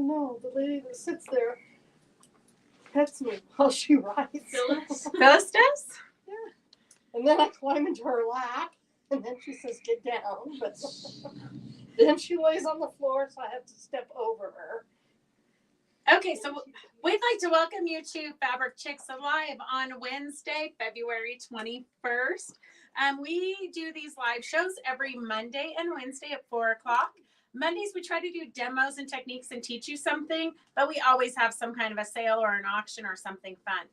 no, the lady that sits there pets me while she rides. Phyllis does? Yeah. And then I climb into her lap, and then she says, get down. But then she lays on the floor, so I have to step over her. Okay, so we'd like to welcome you to Fabric Chicks Live on Wednesday, February 21st. We do these live shows every Monday and Wednesday at 4 o'clock. Mondays, we try to do demos and techniques and teach you something, but we always have some kind of a sale or an auction or something fun.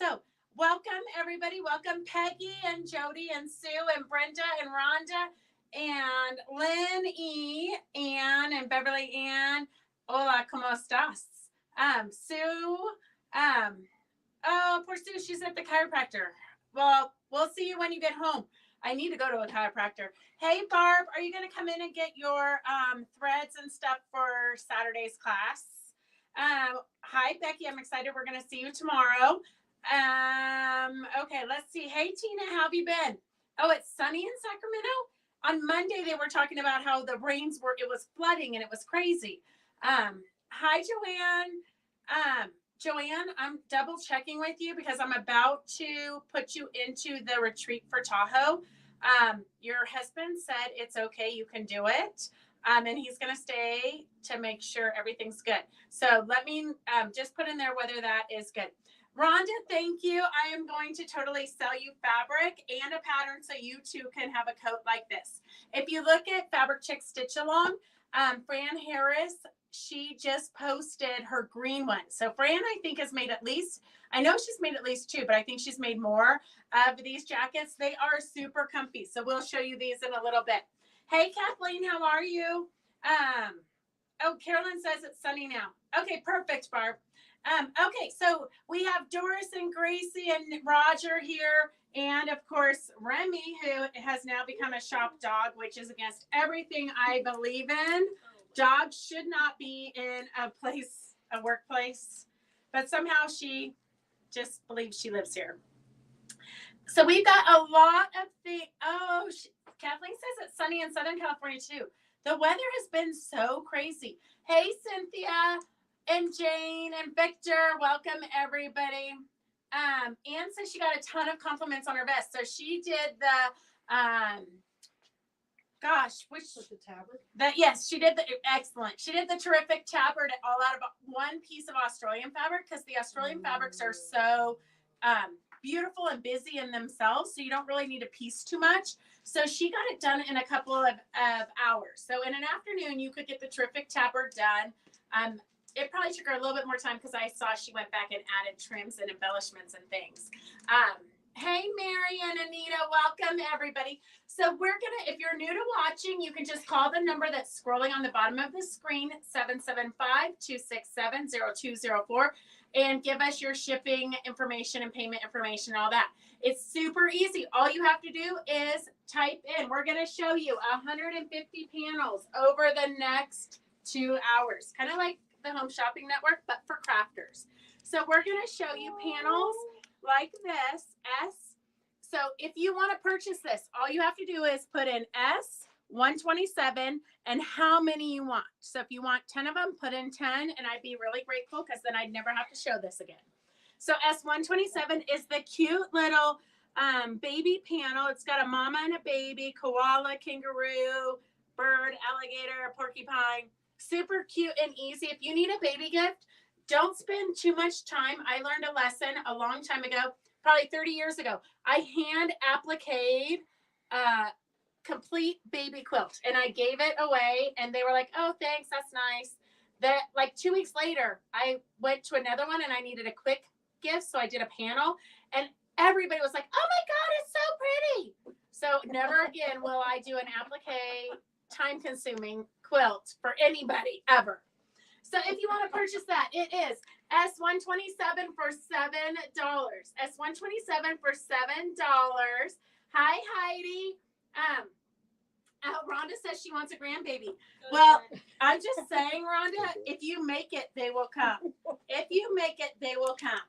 So welcome, everybody. Welcome, Peggy and Jody and Sue and Brenda and Rhonda and Lynn E. Ann and Beverly Ann. Hola, ¿cómo estás? Sue, oh, poor Sue, she's at the chiropractor. Well, we'll see you when you get home. I need to go to a chiropractor. Hey, Barb, are you going to come in and get your threads and stuff for Saturday's class? Hi, Becky, I'm excited. We're going to see you tomorrow. Okay, let's see. Hey, Tina, how have you been? Oh, it's sunny in Sacramento? On Monday, they were talking about how the rains were, it was flooding and it was crazy. Hi, Joanne. Joanne, I'm double checking with you because I'm about to put you into the retreat for Tahoe. Your husband said it's okay, you can do it. And he's going to stay to make sure everything's good. So let me just put in there whether that is good. Rhonda, thank you. I am going to totally sell you fabric and a pattern so you too can have a coat like this. If you look at Fabric Chick Stitch Along, Fran Harris, she just posted her green one. So Fran, I think, has made at least, I know she's made at least 2, but I think she's made more of these jackets. They are super comfy. So we'll show you these in a little bit. Hey, Kathleen, how are you? Oh, Carolyn says it's sunny now. Okay, perfect, Barb. Okay, so we have Doris and Gracie and Roger here. And of course, Remy, who has now become a shop dog, which is against everything I believe in. Dogs should not be in a workplace, but somehow she just believes she lives here. So we've got a lot of things. Oh, Kathleen says it's sunny in Southern California too. The weather has been so crazy. Hey, Cynthia and Jane and Victor, welcome everybody. Anne says she got a ton of compliments on her vest. So she did the, which was the tabard? Yes, she did the excellent. She did the terrific tabard all out of one piece of Australian fabric because the Australian fabrics are so beautiful and busy in themselves, so you don't really need to piece too much. So she got it done in a couple of hours. So in an afternoon, you could get the terrific tabard done. It probably took her a little bit more time because I saw she went back and added trims and embellishments and things. Hey, Mary and Anita, welcome everybody. So we're gonna, if you're new to watching, you can just call the number that's scrolling on the bottom of the screen, 775-267-0204, and give us your shipping information and payment information and all that. It's super easy. All you have to do is type in. We're gonna show you 150 panels over the next 2 hours, kind of like the Home Shopping Network, but for crafters. So we're gonna show you panels like this, S. So if you want to purchase this, all you have to do is put in S127 and how many you want. So if you want 10 of them, put in 10, and I'd be really grateful because then I'd never have to show this again. So S127 is the cute little baby panel. It's got a mama and a baby, koala, kangaroo, bird, alligator, porcupine. Super cute and easy. If you need a baby gift, don't spend too much time. I learned a lesson a long time ago, probably 30 years ago. I hand appliqued a complete baby quilt and I gave it away and they were like, oh, thanks, that's nice. That like 2 weeks later, I went to another one and I needed a quick gift. So I did a panel and everybody was like, oh my God, it's so pretty. So never again will I do an applique time-consuming quilt for anybody ever. So if you want to purchase that, it is S127 for $7. S127 for $7. Hi, Heidi. Rhonda says she wants a grandbaby. Well, I'm just saying, Rhonda, if you make it, they will come. If you make it, they will come.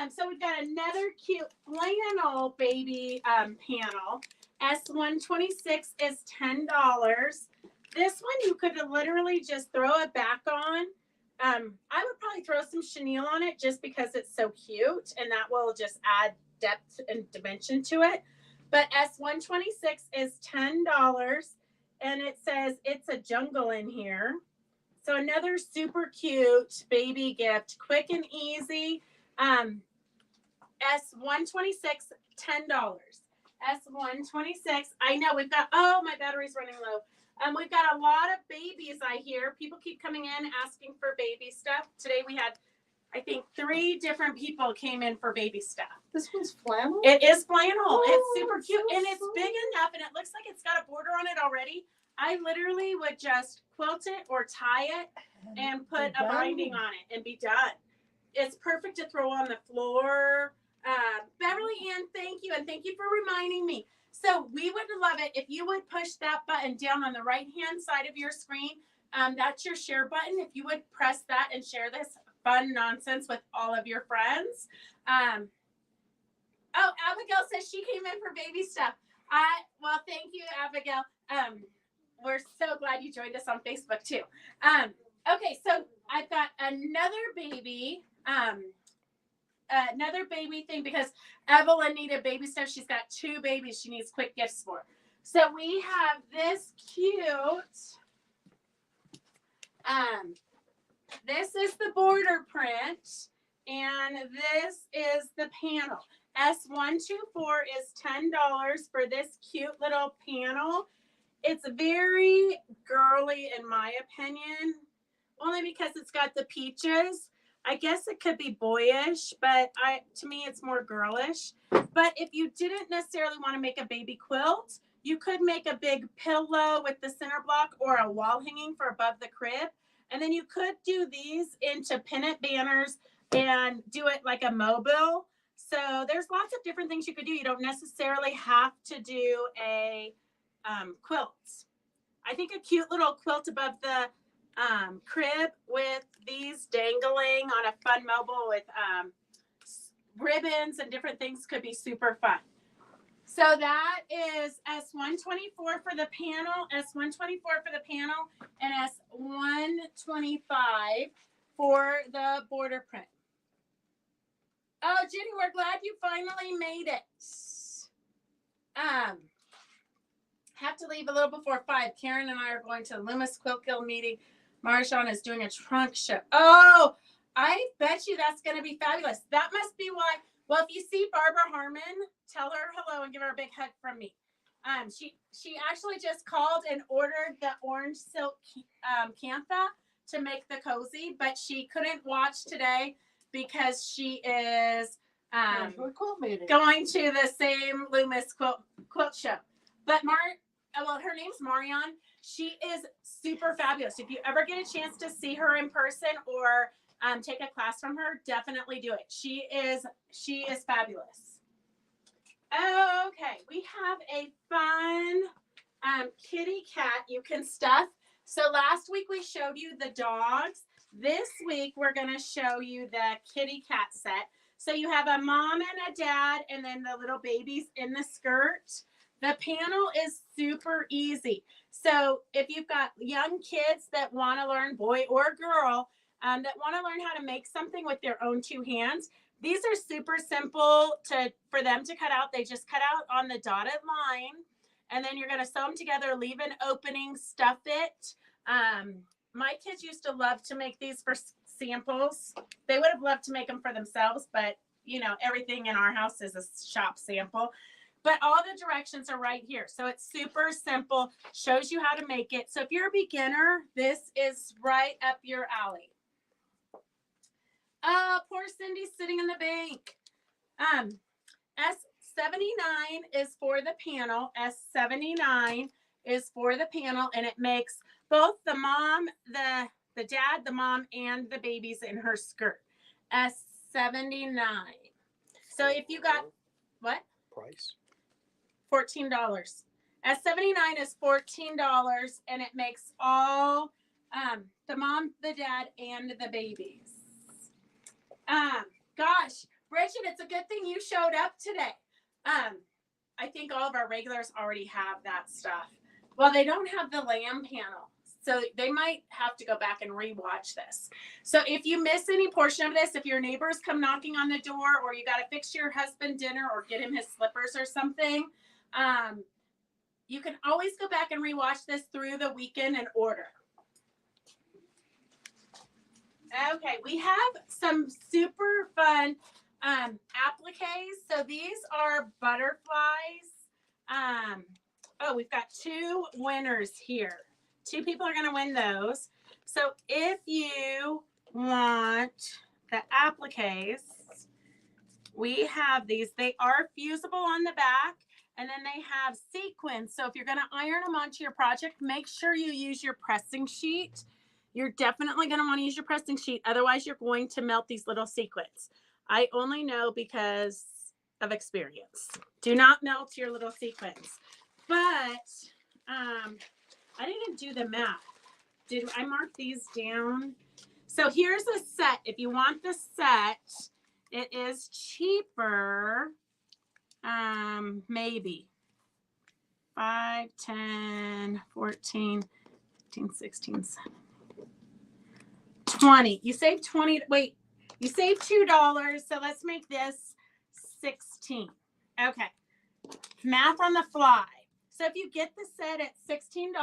So we've got another cute flannel baby panel. S126 is $10. This one you could literally just throw it back on. I would probably throw some chenille on it just because it's so cute, and that will just add depth and dimension to it. But S126 is $10, and it says it's a jungle in here. So another super cute baby gift, quick and easy. S126, $10. S126. I know we've got, oh, my battery's running low. We've got a lot of babies, I hear. People keep coming in asking for baby stuff. Today we had, I think, 3 different people came in for baby stuff. This one's flannel? It is flannel. Oh, it's super cute. so And it's big enough, and it looks like it's got a border on it already. I literally would just quilt it or tie it and put a binding on it and be done. It's perfect to throw on the floor. Beverly Ann, thank you. And thank you for reminding me. So we would love it if you would push that button down on the right-hand side of your screen. That's your share button. If you would press that and share this fun nonsense with all of your friends. Oh, Abigail says she came in for baby stuff. Well, thank you, Abigail. We're so glad you joined us on Facebook too. Okay, so I've got another baby thing because Evelyn needed baby stuff. She's got 2 babies she needs quick gifts for. So we have this cute, this is the border print, and this is the panel. S124 is $10 for this cute little panel. It's very girly in my opinion, only because it's got the peaches. I guess it could be boyish, but to me it's more girlish. But if you didn't necessarily want to make a baby quilt, you could make a big pillow with the center block or a wall hanging for above the crib. And then you could do these into pennant banners and do it like a mobile. So there's lots of different things you could do. You don't necessarily have to do a quilt. I think a cute little quilt above the crib with these dangling on a fun mobile with ribbons and different things could be super fun. So that is S124 for the panel, S124 for the panel, and S125 for the border print. Oh, Jenny, we're glad you finally made it. Have to leave a little before 5. Karen and I are going to the Loomis Quilt Guild meeting. Marjan is doing a trunk show. Oh, I bet you that's going to be fabulous. That must be why. Well, if you see Barbara Harmon, tell her hello and give her a big hug from me. She actually just called and ordered the orange silk Kantha to make the cozy, but she couldn't watch today because she is going to the same Loomis quilt show. But her name's Marion. She is super fabulous. If you ever get a chance to see her in person or take a class from her, definitely do it. She is fabulous. Okay, we have a fun kitty cat you can stuff. So last week we showed you the dogs. This week we're going to show you the kitty cat set. So you have a mom and a dad and then the little babies in the skirt. The panel is super easy. So if you've got young kids that want to learn, boy or girl, that want to learn how to make something with their own 2 hands, these are super simple for them to cut out. They just cut out on the dotted line, and then you're going to sew them together, leave an opening, stuff it. My kids used to love to make these for samples. They would have loved to make them for themselves, but everything in our house is a shop sample. But all the directions are right here. So it's super simple, shows you how to make it. So if you're a beginner, this is right up your alley. Oh, poor Cindy's sitting in the bank. S79 is for the panel. S79 is for the panel, and it makes both the mom, the dad, the mom, and the babies in her skirt. S79. So if you got, what? Price? $14. S79 is $14, and it makes all the mom, the dad, and the babies. Gosh, Bridget, it's a good thing you showed up today. I think all of our regulars already have that stuff. Well, they don't have the lamb panel. So they might have to go back and rewatch this. So if you miss any portion of this, if your neighbors come knocking on the door, or you got to fix your husband dinner or get him his slippers or something, you can always go back and rewatch this through the weekend and order. Okay, we have some super fun appliques. So these are butterflies. We've got 2 winners here. 2 people are going to win those. So if you want the appliques, we have these. They are fusible on the back, and then they have sequins. So if you're going to iron them onto your project, make sure you use your pressing sheet. You're definitely going to want to use your pressing sheet. Otherwise, you're going to melt these little sequins. I only know because of experience. Do not melt your little sequins. But I didn't do the math. Did I mark these down? So here's a set. If you want the set, it is cheaper. Maybe 5, 10, 14, 15, 16, 17, 20. You save 20. Wait, you save $2. So let's make this 16. Okay. Math on the fly. So if you get the set at $16,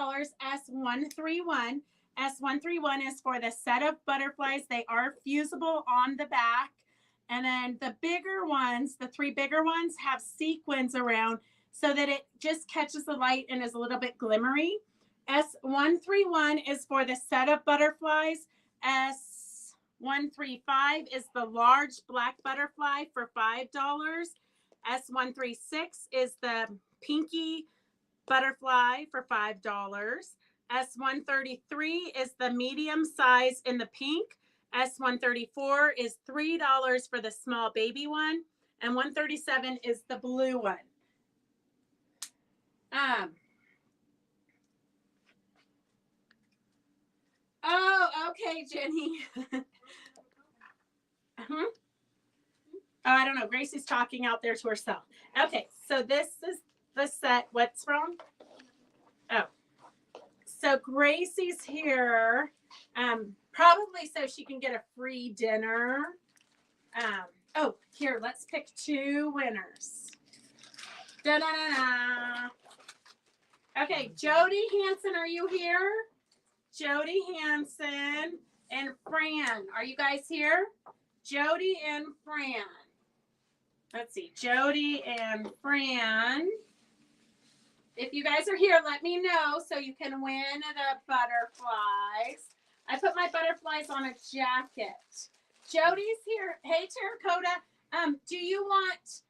S131. S131 is for the set of butterflies. They are fusible on the back. And then the bigger ones, the 3 bigger ones, have sequins around so that it just catches the light and is a little bit glimmery. S131 is for the set of butterflies. S135 is the large black butterfly for $5. S136 is the pinky butterfly for $5. S133 is the medium size in the pink. S134 is $3 for the small baby one. And 137 is the blue one. Okay, Jenny. Oh, I don't know. Gracie's talking out there to herself. Okay, so this is the set. What's wrong? Oh. So Gracie's here, probably so she can get a free dinner. Here, let's pick 2 winners. Da-da-da-da. Okay, Jody Hansen, are you here? Jody Hansen and Fran, are you guys here? Jody and Fran. Let's see, Jody and Fran. If you guys are here, let me know so you can win the butterflies. I put my butterflies on a jacket. Jody's here. Hey, Terracotta. Do you want,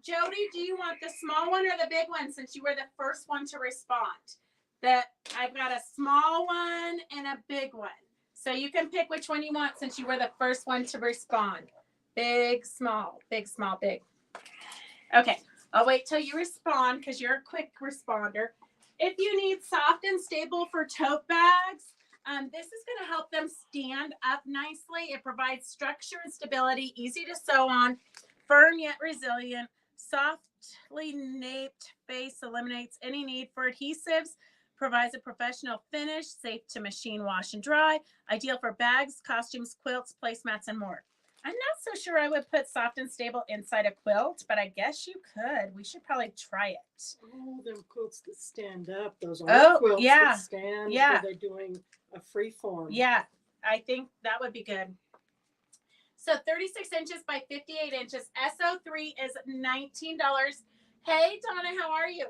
Jody, do you want the small one or the big one since you were the first one to respond? I've got a small one and a big one. So you can pick which one you want since you were the first one to respond. Big, small, big, small, big. Okay. I'll wait till you respond because you're a quick responder. If you need soft and stable for tote bags, this is going to help them stand up nicely. It provides structure and stability, easy to sew on, firm yet resilient, softly naped base eliminates any need for adhesives, provides a professional finish, safe to machine wash and dry, ideal for bags, costumes, quilts, placemats, and more. I'm not so sure I would put soft and stable inside a quilt, but I guess you could. We should probably try it. Oh, them quilts that stand up. Those are quilts that stand. Yeah. Where they're doing a free form. Yeah, I think that would be good. So 36 inches by 58 inches. SO3 is $19. Hey, Donna, how are you?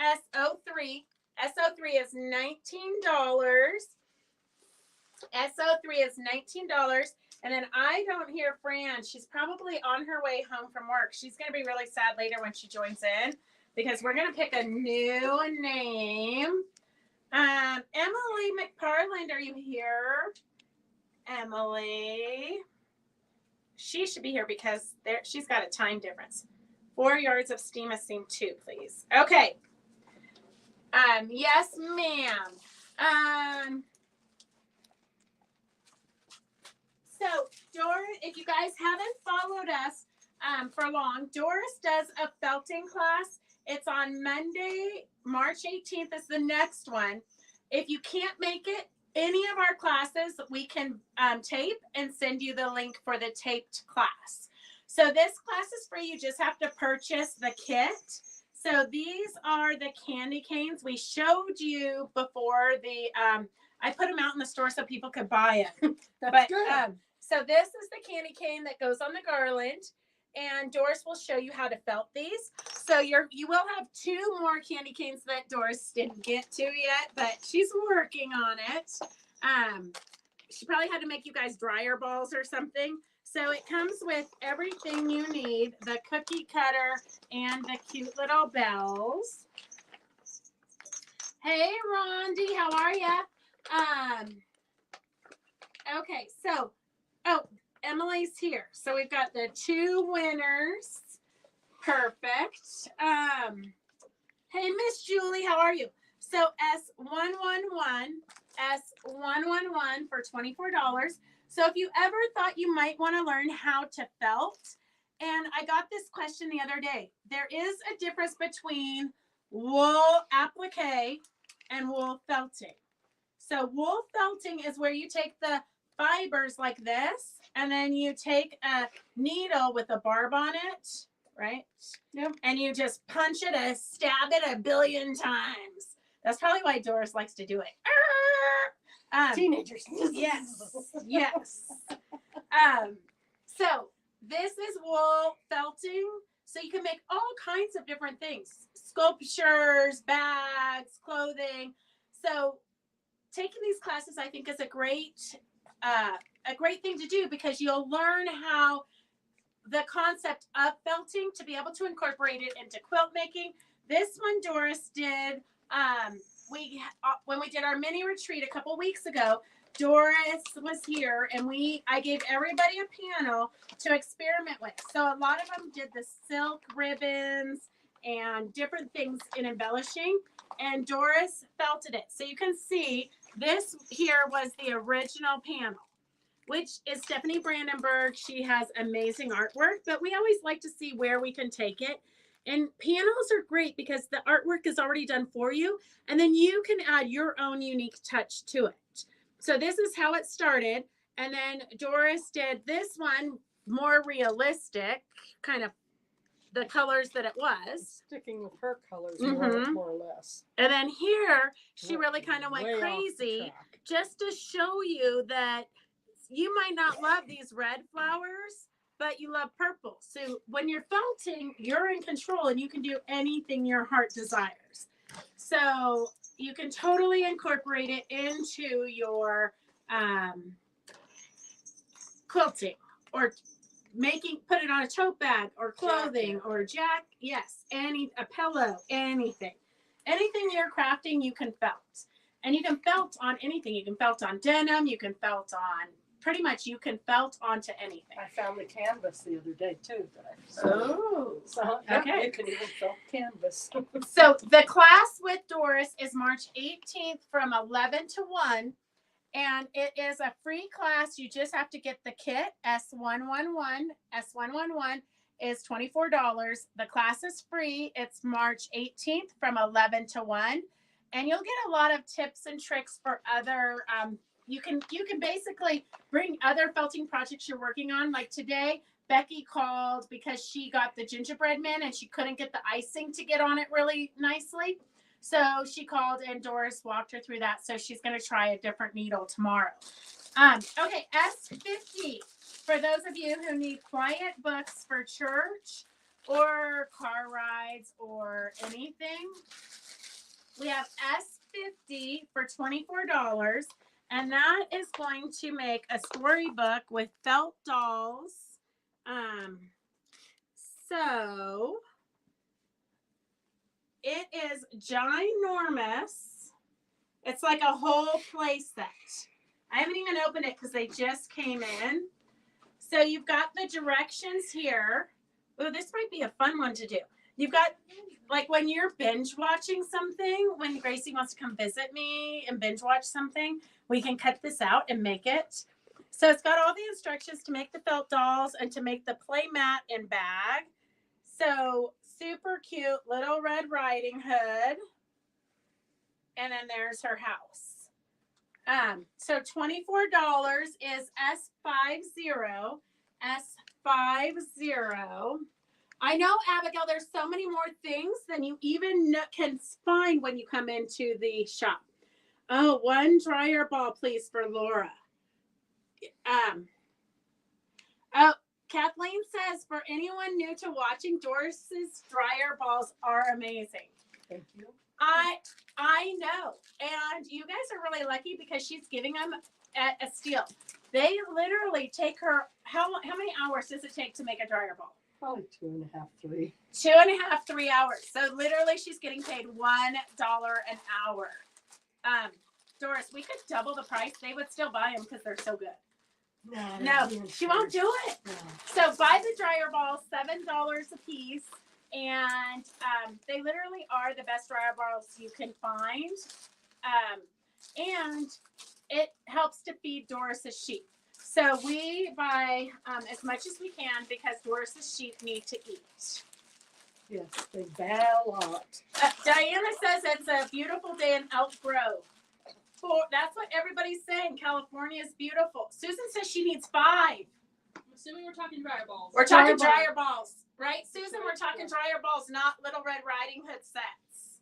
SO3 is $19. SO3 is $19. And then I don't hear Fran. She's probably on her way home from work. She's going to be really sad later when she joins in because we're going to pick a new name. Emily McParland, are you here? Emily. She should be here because she's got a time difference. 4 yards of steam seam 2, please. Okay. Yes, ma'am. So, Doris, if you guys haven't followed us for long, Doris does a felting class It's on Monday, March 18th is the next one. If you can't make it, any of our classes, we can tape and send you the link for the taped class. So this class is free. You just have to purchase the kit. So these are the candy canes. We showed you before I put them out in the store so people could buy it. That's good. So this is the candy cane that goes on the garland. And Doris will show you how to felt these. So you will have 2 more candy canes that Doris didn't get to yet, but she's working on it. She probably had to make you guys dryer balls or something. So it comes with everything you need, the cookie cutter and the cute little bells. Hey, Rondi, how are ya? Okay, so, Emily's here. So we've got the 2 winners. Perfect. Hey, Miss Julie, how are you? So S111 for $24. So if you ever thought you might want to learn how to felt, and I got this question the other day. There is a difference between wool applique and wool felting. So wool felting is where you take the fibers like this, and then you take a needle with a barb on it, right? Yep. And you just punch it, stab it 1 billion times. That's probably why Doris likes to do it. Teenagers. Yes. So this is wool felting. So you can make all kinds of different things. Sculptures, bags, clothing. So taking these classes, I think, is a great thing to do because you'll learn how the concept of felting to be able to incorporate it into quilt making. This one Doris did. When we did our mini retreat a couple weeks ago, Doris was here and I gave everybody a panel to experiment with. So a lot of them did the silk ribbons and different things in embellishing, and Doris felted it. So you can see this here was the original panel, which is Stephanie Brandenburg. She has amazing artwork, but we always like to see where we can take it. And panels are great because the artwork is already done for you, and then you can add your own unique touch to it. So this is how it started. And then Doris did this one more realistic, kind of the colors that it was. Sticking with her colors Mhm. more or less. And then here, she really kind of went Way off the crazy track. just to show you that you might not love these red flowers, but you love purple. So when you're felting, you're in control and you can do anything your heart desires. So you can totally incorporate it into your quilting or put it on a tote bag or clothing or a pillow, anything you're crafting, you can felt. And you can felt on anything. You can felt on denim, you can felt on pretty much, you can felt onto anything. I found the canvas the other day too. So okay. You can even felt canvas. So the class with Doris is March 18th from 11 to 1. And it is a free class. You just have to get the kit, S111. S111 is $24. The class is free. It's March 18th from 11 to 1. And you'll get a lot of tips and tricks for other, you can basically bring other felting projects you're working on. Like today, Becky called because she got the gingerbread man and she couldn't get the icing to get on it really nicely. So she called and Doris walked her through that. So she's going to try a different needle tomorrow. Okay, S50. For those of you who need quiet books for church or car rides or anything, we have S50 for $24. And that is going to make a storybook with felt dolls. So it is ginormous. It's like a whole play set. I haven't even opened it because they just came in. So you've got the directions here. Oh, this might be a fun one to do. You've got, like when you're binge watching something, when Gracie wants to come visit me and binge watch something, we can cut this out and make it. So it's got all the instructions to make the felt dolls and to make the play mat and bag. So super cute little Red Riding Hood. And then there's her house. So $24 is S50. S50. I know, Abigail, there's so many more things than you even can find when you come into the shop. Oh, one dryer ball, please, for Laura. Oh, Kathleen says, for anyone new to watching, Doris's dryer balls are amazing. Thank you. I know. And you guys are really lucky because she's giving them at a steal. They literally take her, how many hours does it take to make a dryer ball? Probably 2.5, 3. 2.5, 3 hours. So literally she's getting paid $1 an hour. Doris, we could double the price. They would still buy them because they're so good. No, she won't do it. No. So buy the dryer balls, $7 a piece. And they literally are the best dryer balls you can find. And it helps to feed Doris's sheep. So we buy as much as we can because Doris's sheep need to eat. Yes, they bad a lot. Diana says it's a beautiful day in Elk Grove. That's what everybody's saying. California is beautiful. Susan says she needs 5. I'm assuming we're talking dryer balls. We're talking dryer balls. Right, Susan? We're talking dryer balls, not Little Red Riding Hood sets.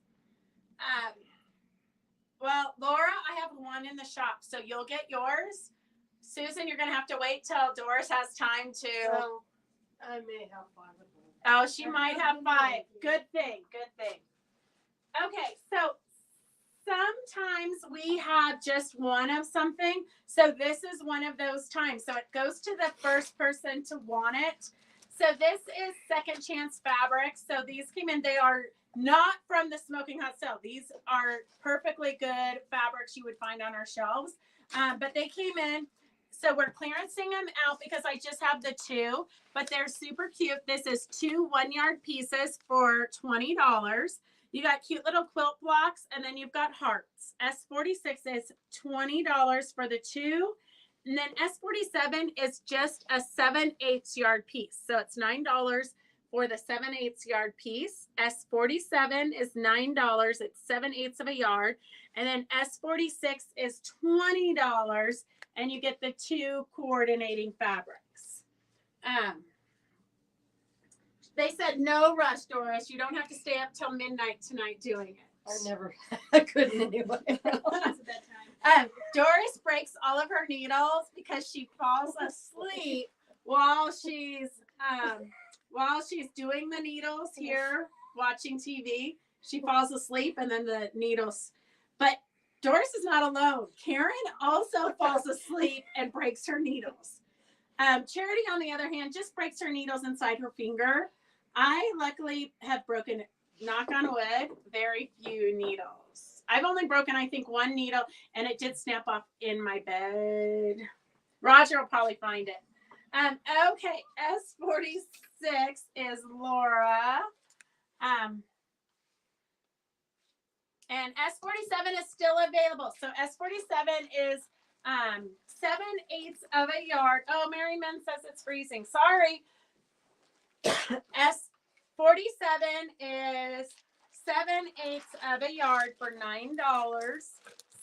Well, Laura, I have one in the shop, so you'll get yours. Susan, you're going to have to wait till Doris has time to. Oh, I may have 5 of them. Oh, she might have 5. Good thing. Good thing. Okay, so sometimes we have just one of something. So this is one of those times. So it goes to the first person to want it. So this is Second Chance Fabrics. So these came in. They are not from the Smoking Hot Sale. These are perfectly good fabrics you would find on our shelves. But they came in. So we're clearancing them out because I just have the 2. But they're super cute. This is 2 1-yard pieces for $20. You got cute little quilt blocks. And then you've got hearts. S46 is $20 for the 2. And then S47 is just a 7/8 yard piece. So it's $9 for the 7/8 yard piece. S47 is $9. It's 7/8 of a yard. And then S46 is $20. And you get the 2 coordinating fabrics. They said no rush, Doris. You don't have to stay up till midnight tonight doing it. I couldn't anyway. It's bedtime. Doris breaks all of her needles because she falls asleep while she's doing the needles here, watching TV. She falls asleep and then the needles. But Doris is not alone. Karen also falls asleep and breaks her needles. Charity, on the other hand, just breaks her needles inside her finger. I luckily have broken, knock on wood, very few needles. I've only broken, I think, 1 needle, and it did snap off in my bed. Roger will probably find it. Okay, S46 is Laura. And S47 is still available. So S47 is 7/8 of a yard. Oh, Mary Min says it's freezing. Sorry. S47 is 7/8 of a yard for $9.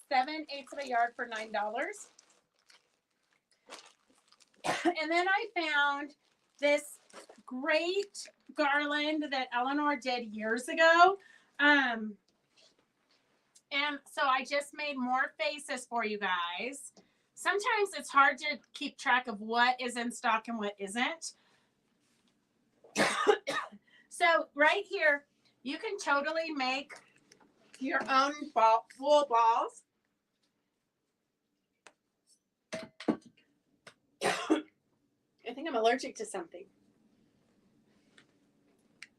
7/8 of a yard for $9. And then I found this great garland that Eleanor did years ago. And so I just made more faces for you guys. Sometimes it's hard to keep track of what is in stock and what isn't. So right here, you can totally make your own wool balls. I think I'm allergic to something.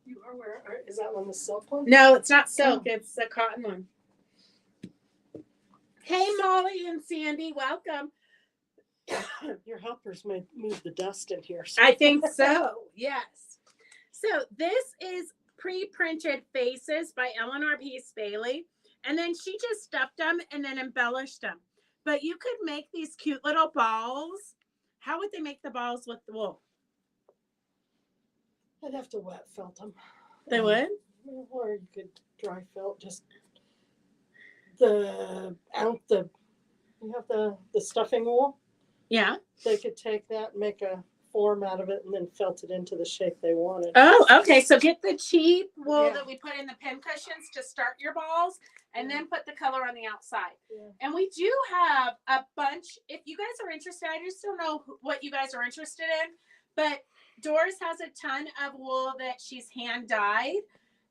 You are wearing, is that one the silk one? No, it's not silk. It's a cotton one. Hey, Molly and Sandy, welcome. Your helpers may move the dust in here. I think so, yes. So this is pre-printed faces by Eleanor Peace Bailey. And then she just stuffed them and then embellished them. But you could make these cute little balls. How would they make the balls with the wool? I'd have to wet felt them. They would? Or you could dry felt just you have the stuffing wool. Yeah. They could take that and make a form out of it and then felt it into the shape they wanted. Oh, okay. So get the cheap wool Yeah. that we put in the pin cushions to start your balls, and then put the color on the outside. Yeah. And we do have a bunch. If you guys are interested, I just don't know what you guys are interested in, but Doris has a ton of wool that she's hand dyed.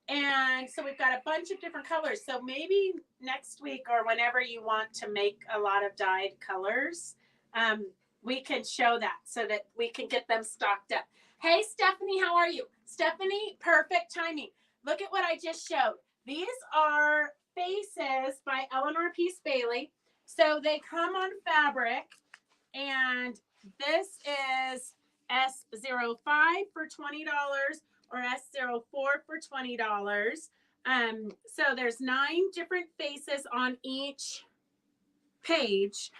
And so we've got a bunch of different colors. So maybe next week or whenever you want to make a lot of dyed colors, we can show that so that we can get them stocked up. Hey, Stephanie, how are you? Stephanie, perfect timing. Look at what I just showed. These are faces by Eleanor Peace Bailey. So they come on fabric, and this is S05 for $20 or S04 for $20. So there's 9 different faces on each page.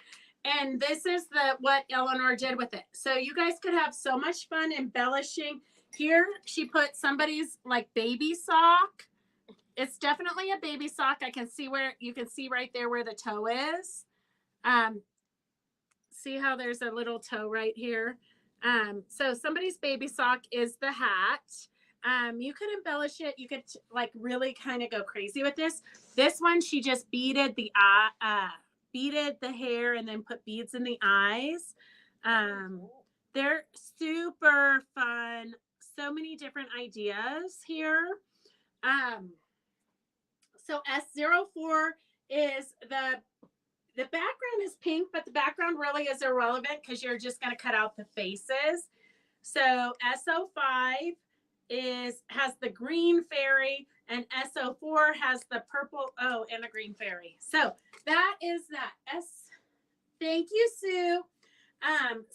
And this is what Eleanor did with it. So you guys could have so much fun embellishing. Here she put somebody's like baby sock. It's definitely a baby sock. I can see where you can see right there where the toe is. See how there's a little toe right here. So somebody's baby sock is the hat. You could embellish it. You could like really kind of go crazy with this. This one, she just beaded the beaded the hair and then put beads in the eyes. They're super fun. So many different ideas here. So S04 is the background is pink, but the background really is irrelevant because you're just going to cut out the faces. So S05 has the green fairy, and S04 has the purple and the green fairy. So that is that. Thank you, Sue.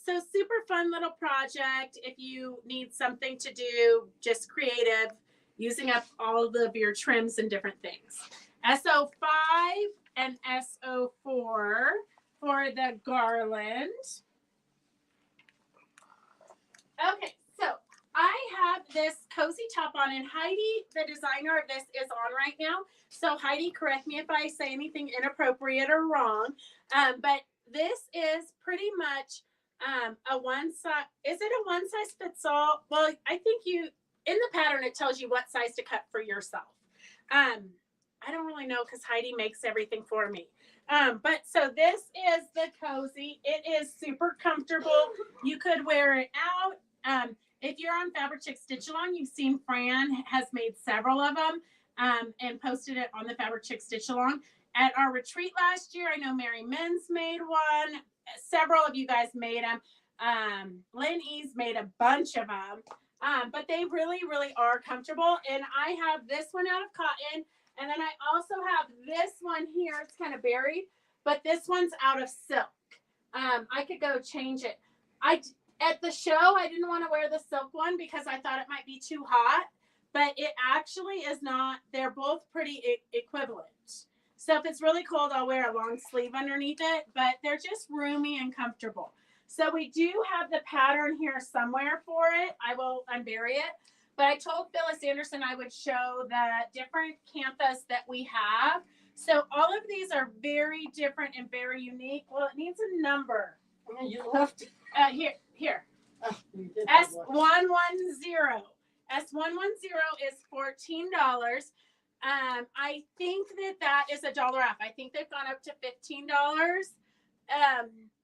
So super fun little project. If you need something to do, just creative, using up all of your trims and different things. S05 and S04 for the garland. Okay, so I have this cozy top on, and Heidi, the designer of this, is on right now. So Heidi, correct me if I say anything inappropriate or wrong. But this is pretty much a one size. Is it a one size fits all? Well, I think in the pattern it tells you what size to cut for yourself. I don't really know because Heidi makes everything for me. But so this is the cozy. It is super comfortable. You could wear it out. If you're on Fabric Chick Stitch Along, you've seen Fran has made several of them and posted it on the Fabric Chick Stitch Along. At our retreat last year, I know Mary Mins made one. Several of you guys made them. Lynn E's made a bunch of them. But they really, really are comfortable. And I have this one out of cotton. And then I also have this one here. It's kind of buried. But this one's out of silk. I could go change it. At the show, I didn't want to wear the silk one because I thought it might be too hot. But it actually is not. They're both pretty equivalent. So if it's really cold, I'll wear a long sleeve underneath it. But they're just roomy and comfortable. So we do have the pattern here somewhere for it. I will unbury it. But I told Phyllis Anderson I would show the different Kanthas that we have. So all of these are very different and very unique. Well, it needs a number. You left. Here. Oh, S110. S110 is $14. I think that is $1 off. I think they've gone up to $15.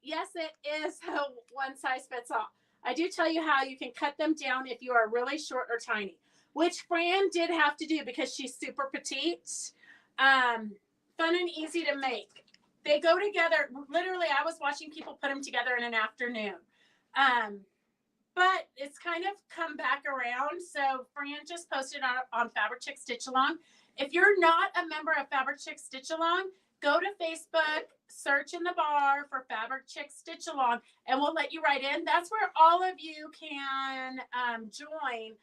Yes, it is a one size fits all. I do tell you how you can cut them down if you are really short or tiny, which Fran did have to do because she's super petite. Fun and easy to make. They go together. Literally, I was watching people put them together in an afternoon. But it's kind of come back around. So Fran just posted on Fabric Chick Stitch Along. If you're not a member of Fabric Chick Stitch Along, go to Facebook, search in the bar for Fabric Chick Stitch Along, and we'll let you right in. That's where all of you can join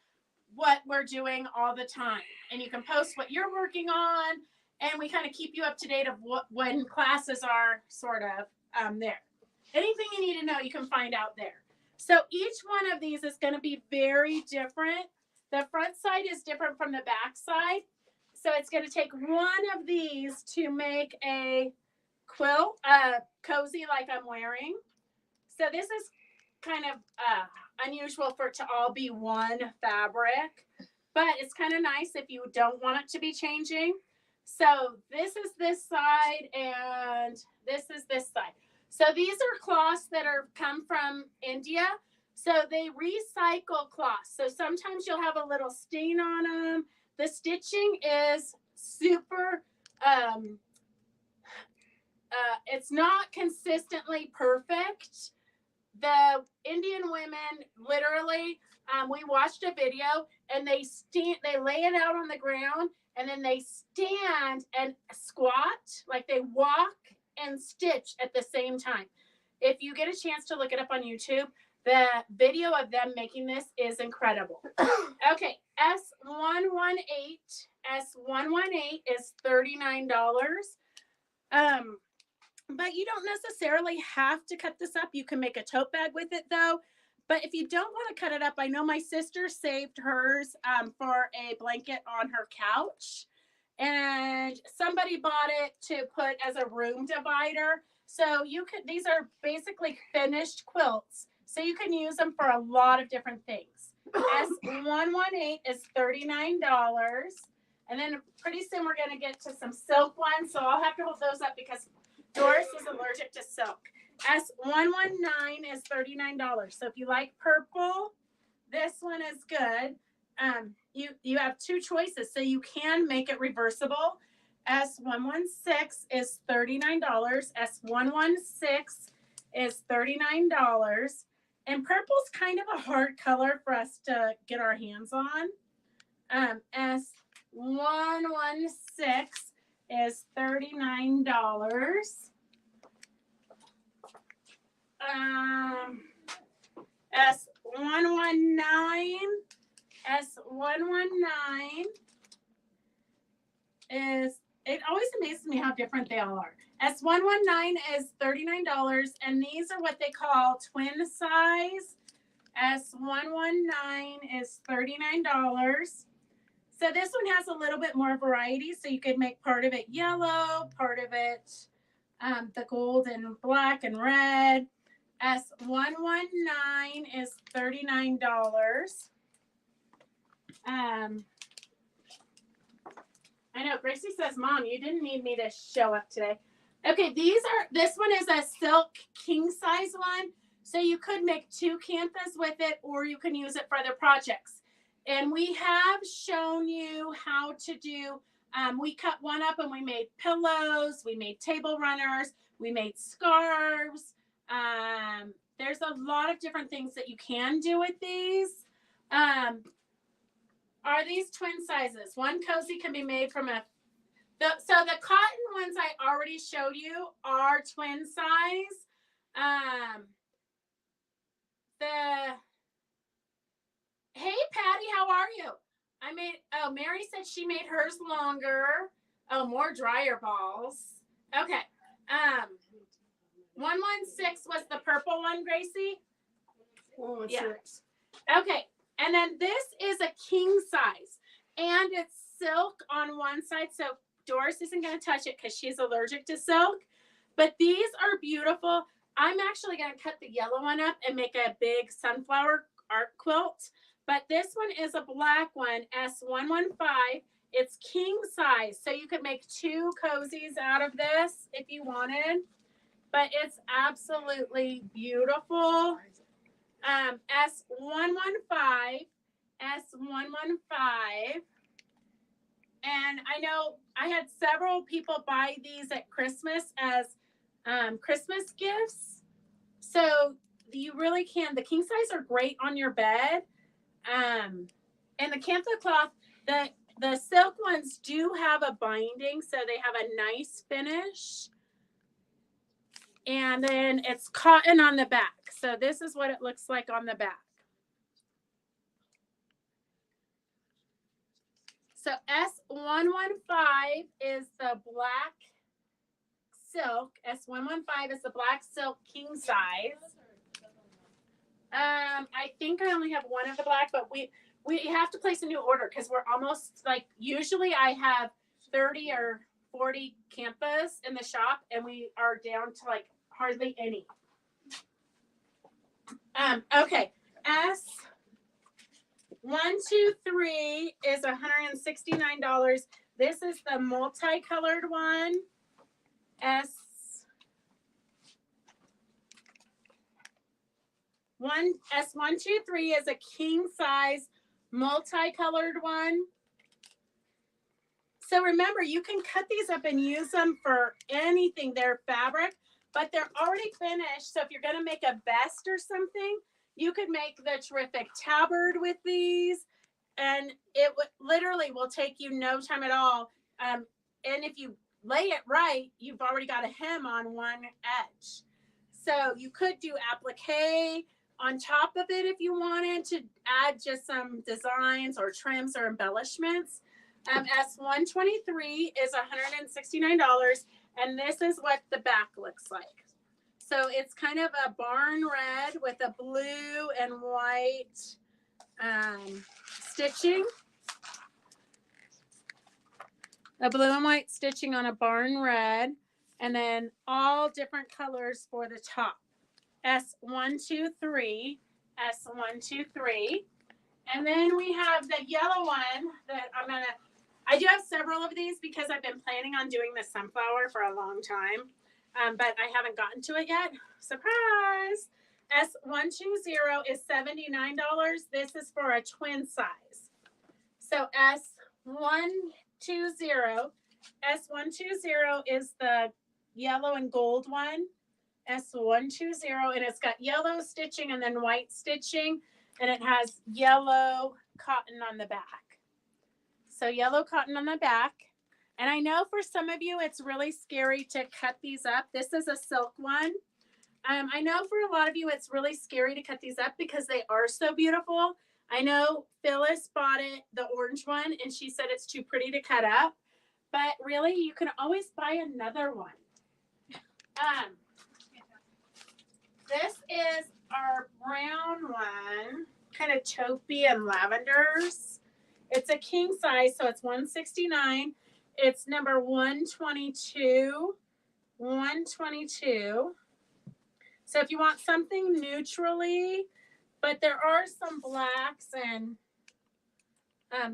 what we're doing all the time. And you can post what you're working on, and we kind of keep you up to date of when classes are sort of there. Anything you need to know, you can find out there. So each one of these is going to be very different. The front side is different from the back side. So it's going to take one of these to make a quilt, cozy like I'm wearing. So this is kind of unusual for it to all be one fabric, but it's kind of nice if you don't want it to be changing. So this is this side and this is this side. So these are cloths that come from India. So they recycle cloths. So sometimes you'll have a little stain on them. The stitching is super, it's not consistently perfect. The Indian women literally, we watched a video and they lay it out on the ground and then they stand and squat, like they walk and stitch at the same time. If you get a chance to look it up on YouTube, the video of them making this is incredible. Okay, S118 is $39. But you don't necessarily have to cut this up. You can make a tote bag with it though. But if you don't want to cut it up, I know my sister saved hers for a blanket on her couch. And somebody bought it to put as a room divider. So these are basically finished quilts. So you can use them for a lot of different things. S118 is $39. And then pretty soon we're going to get to some silk ones. So I'll have to hold those up because Doris is allergic to silk. S119 is $39. So if you like purple, this one is good. You have two choices. So you can make it reversible. S116 is $39. S116 is $39. And purple's kind of a hard color for us to get our hands on. S116 is $39. S119 is, it always amazes me how different they all are. S119 is $39, and these are what they call twin size. S119 is $39. So this one has a little bit more variety. So you could make part of it yellow, part of it the gold and black and red. S119 is $39. I know Gracie says, Mom, you didn't need me to show up today. Okay, this one is a silk king size one. So you could make two Kanthas with it, or you can use it for other projects. And we have shown you how to do, we cut one up and we made pillows, we made table runners, we made scarves. There's a lot of different things that you can do with these. Are these twin sizes? One cozy can be made from so the cotton ones I already showed you are twin size. Hey Patty, how are you? Mary said she made hers longer. Oh, more dryer balls. Okay. 116 was the purple one, Gracie? 116. Yeah. Okay. And then this is a king size. And it's silk on one side. So Doris isn't going to touch it because she's allergic to silk. But these are beautiful. I'm actually going to cut the yellow one up and make a big sunflower art quilt. But this one is a black one, S115. It's king size. So you could make two cozies out of this if you wanted. But it's absolutely beautiful. S115. And I know I had several people buy these at Christmas as Christmas gifts. So you really can. The king size are great on your bed. And the Kantha cloth, the silk ones do have a binding, so they have a nice finish. And then it's cotton on the back. So this is what it looks like on the back. So S115 is the black silk. S115 is the black silk king size. I think I only have one of the black, but we have to place a new order because we're almost like, usually I have 30 or 40 Kanthas in the shop, and we are down to like hardly any. Okay, S123 is $169. This is the multicolored one. S123 is a king size multicolored one. So remember, you can cut these up and use them for anything. They're fabric, but they're already finished. So if you're going to make a vest or something, you could make the terrific tabard with these, and it literally will take you no time at all. And if you lay it right, you've already got a hem on one edge. So you could do applique on top of it if you wanted to add just some designs or trims or embellishments. S123 is $169, and this is what the back looks like. So it's kind of a barn red with a blue and white stitching. A blue and white stitching on a barn red, and then all different colors for the top. S123, S123. And then we have the yellow one that I do have several of these because I've been planning on doing the sunflower for a long time, but I haven't gotten to it yet. Surprise! S120 is $79. This is for a twin size. So S120 is the yellow and gold one. S120, and it's got yellow stitching and then white stitching, and it has yellow cotton on the back. So yellow cotton on the back. And I know for some of you, it's really scary to cut these up. This is a silk one. I know for a lot of you, it's really scary to cut these up because they are so beautiful. I know Phyllis bought it, the orange one, and she said it's too pretty to cut up. But really, you can always buy another one. This is our brown one, kind of taupey and lavenders. It's a king size, so it's $169. It's number 122. 122. So if you want something neutrally, but there are some blacks, and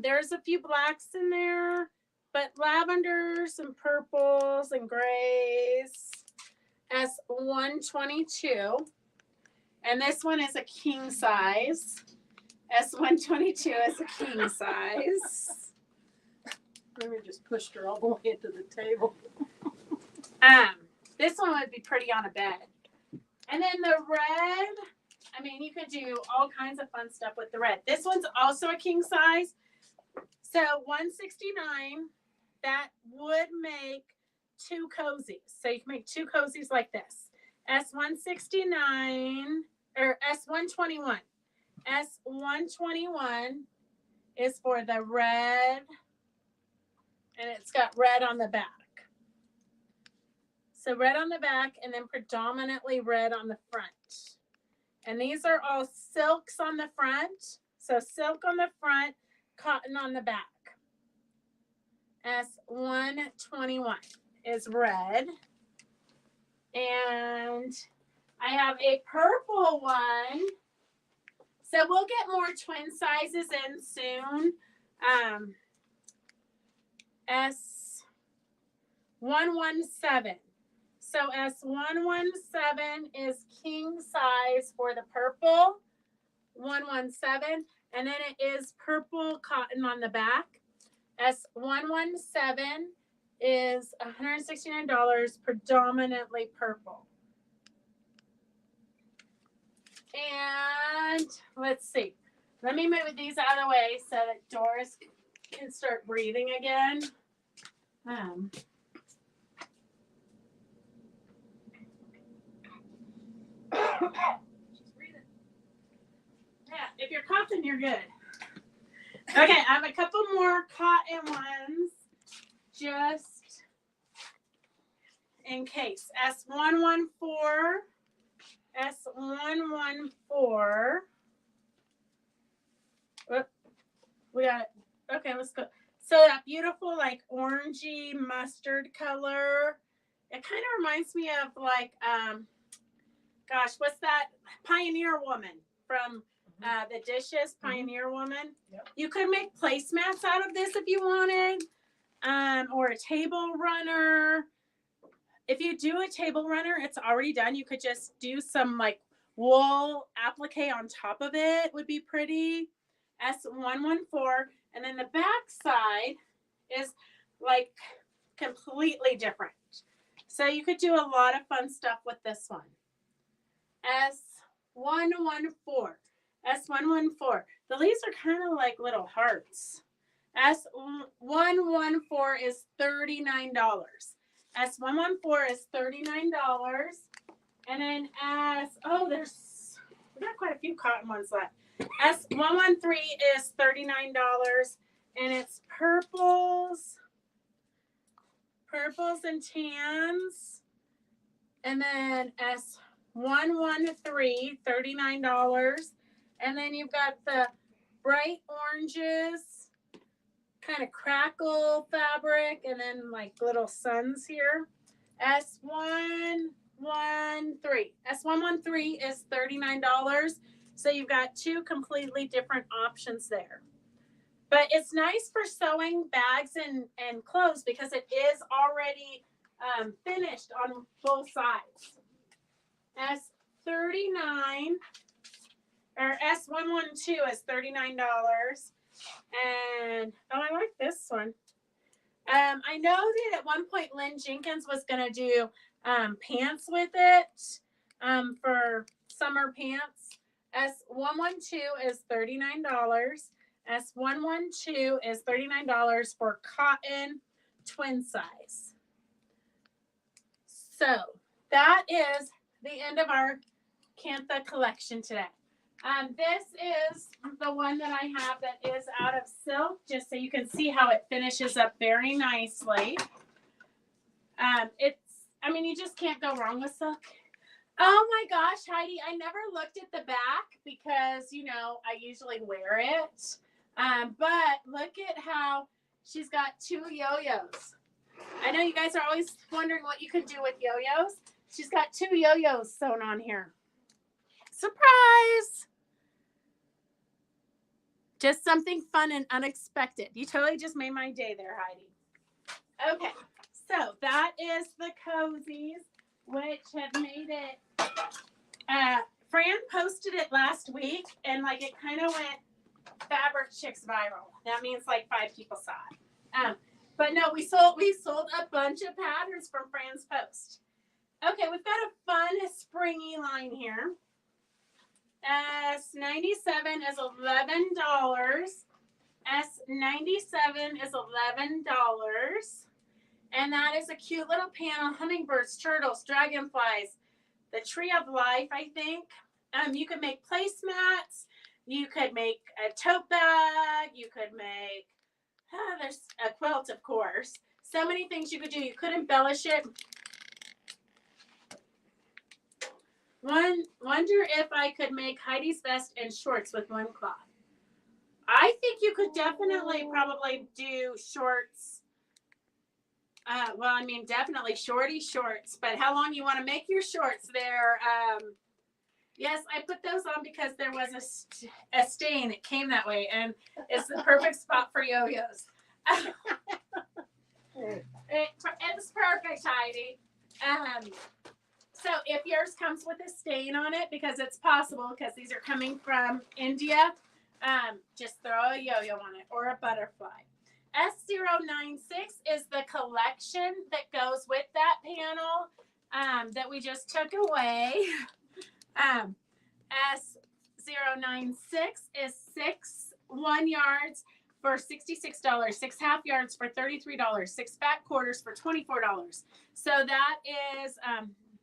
there's a few blacks in there, but lavenders and purples and grays. S122. And this one is a king size. S122 is a king size. Maybe just pushed her all the way into the table. This one would be pretty on a bed. And then the red, I mean, you could do all kinds of fun stuff with the red. This one's also a king size. So $169, that would make 2 cozies. So you can make 2 cozies like this. S169 or S121. S121 is for the red, and it's got red on the back. So red on the back, and then predominantly red on the front. And these are all silks on the front. So silk on the front, cotton on the back. S121 is red. And I have a purple one. So we'll get more twin sizes in soon. S117. So S117 is king size for the purple. 117. And then it is purple cotton on the back. S117 is $169, predominantly purple. And let's see. Let me move these out of the way so that Doris can start breathing again. She's breathing. Yeah, if you're coughing, you're good. Okay, I have a couple more cotton ones just in case. S114. S114. We got it. Okay, let's go. So that beautiful, like orangey mustard color. It kind of reminds me of like, gosh, what's that? Pioneer Woman from the Dishes. Pioneer Woman. Yep. You could make placemats out of this if you wanted, or a table runner. If you do a table runner, it's already done. You could just do some like wool applique on top of it. Would be pretty. S114, and then the back side is like completely different. So you could do a lot of fun stuff with this one. S114. S114. The leaves are kind of like little hearts. S114 is $39. S114 is $39. And then we got quite a few cotton ones left. S113 is $39. And it's purples and tans. And then S113, $39. And then you've got the bright oranges, kind of crackle fabric, and then like little suns here. S113. S113 is $39. So you've got two completely different options there. But it's nice for sewing bags and clothes because it is already finished on both sides. S39 or S112 is $39. And I like this one. I know that at one point Lynn Jenkins was going to do pants with it for summer pants. S112 is $39. S112 is $39 for cotton twin size. So that is the end of our Kanthas collection today. This is the one that I have that is out of silk, just so you can see how it finishes up very nicely. You just can't go wrong with silk. Oh my gosh, Heidi, I never looked at the back because, I usually wear it. But look at how she's got two yo-yos. I know you guys are always wondering what you could do with yo-yos. She's got two yo-yos sewn on here. Surprise! Just something fun and unexpected. You totally just made my day there, Heidi. Okay, so that is the cozies, which have made it. Fran posted it last week, and it kind of went Fabric Chicks viral. That means 5 people saw it. But no, we sold a bunch of patterns from Fran's post. Okay, we've got a fun springy line here. S97 is $11. S97 is $11. And that is a cute little panel. Hummingbirds, turtles, dragonflies, the tree of life, I think. You could make placemats. You could make a tote bag. You could make, there's a quilt, of course. So many things you could do. You could embellish it. Wonder if I could make Heidi's vest and shorts with one cloth. I think you could definitely probably do shorts. Definitely shorty shorts. But how long you want to make your shorts there? Yes, I put those on because there was a stain. It came that way, and it's the perfect spot for yo-yos. It's perfect, Heidi. So if yours comes with a stain on it, because it's possible, because these are coming from India, just throw a yo-yo on it or a butterfly. S096 is the collection that goes with that panel that we just took away. S096 is 6 1 yards for $66, 6 half yards for $33, 6 back quarters for $24. So that is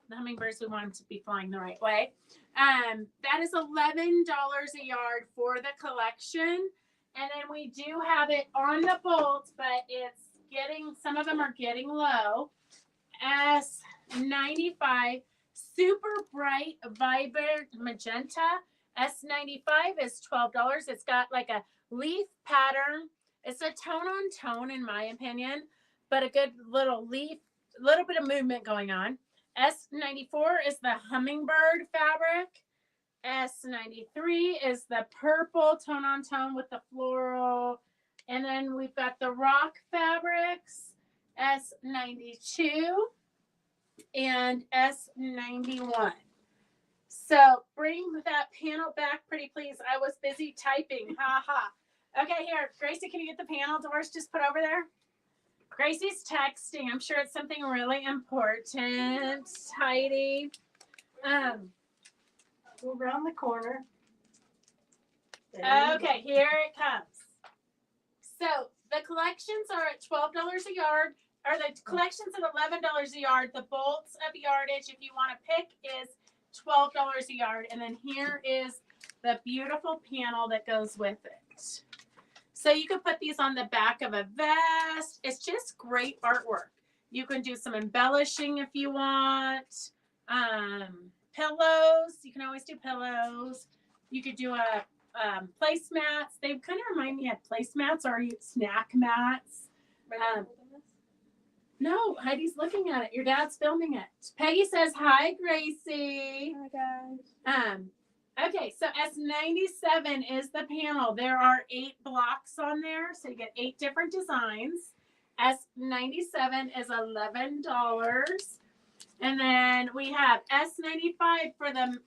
the hummingbirds, we want them to be flying the right way. That is $11 a yard for the collection. And then we do have it on the bolt, but some of them are getting low. S95, super bright, vibrant magenta. S95 is $12. It's got a leaf pattern. It's a tone on tone, in my opinion, but a good little leaf, little bit of movement going on. S94 is the hummingbird fabric. S93 is the purple tone on tone with the floral. And then we've got the rock fabrics, S92 and S91. So bring that panel back, pretty please. I was busy typing. Ha ha. Okay, here, Gracie, can you get the panel doors just put over there? Gracie's texting. I'm sure it's something really important. Heidi. Go around the corner. Okay, here it comes. So the collections are at $12 a yard, or the collections at $11 a yard. The bolts of yardage, if you want to pick, is $12 a yard. And then here is the beautiful panel that goes with it. So you can put these on the back of a vest. It's just great artwork. You can do some embellishing if you want. Pillows. You can always do pillows. You could do a placemats. They kind of remind me of placemats or snack mats. No, Heidi's looking at it. Your dad's filming it. Peggy says, hi, Gracie. Hi, guys. Okay, so S97 is the panel. There are 8 blocks on there, so you get 8 different designs. S97 is $11. And then we have S95 for the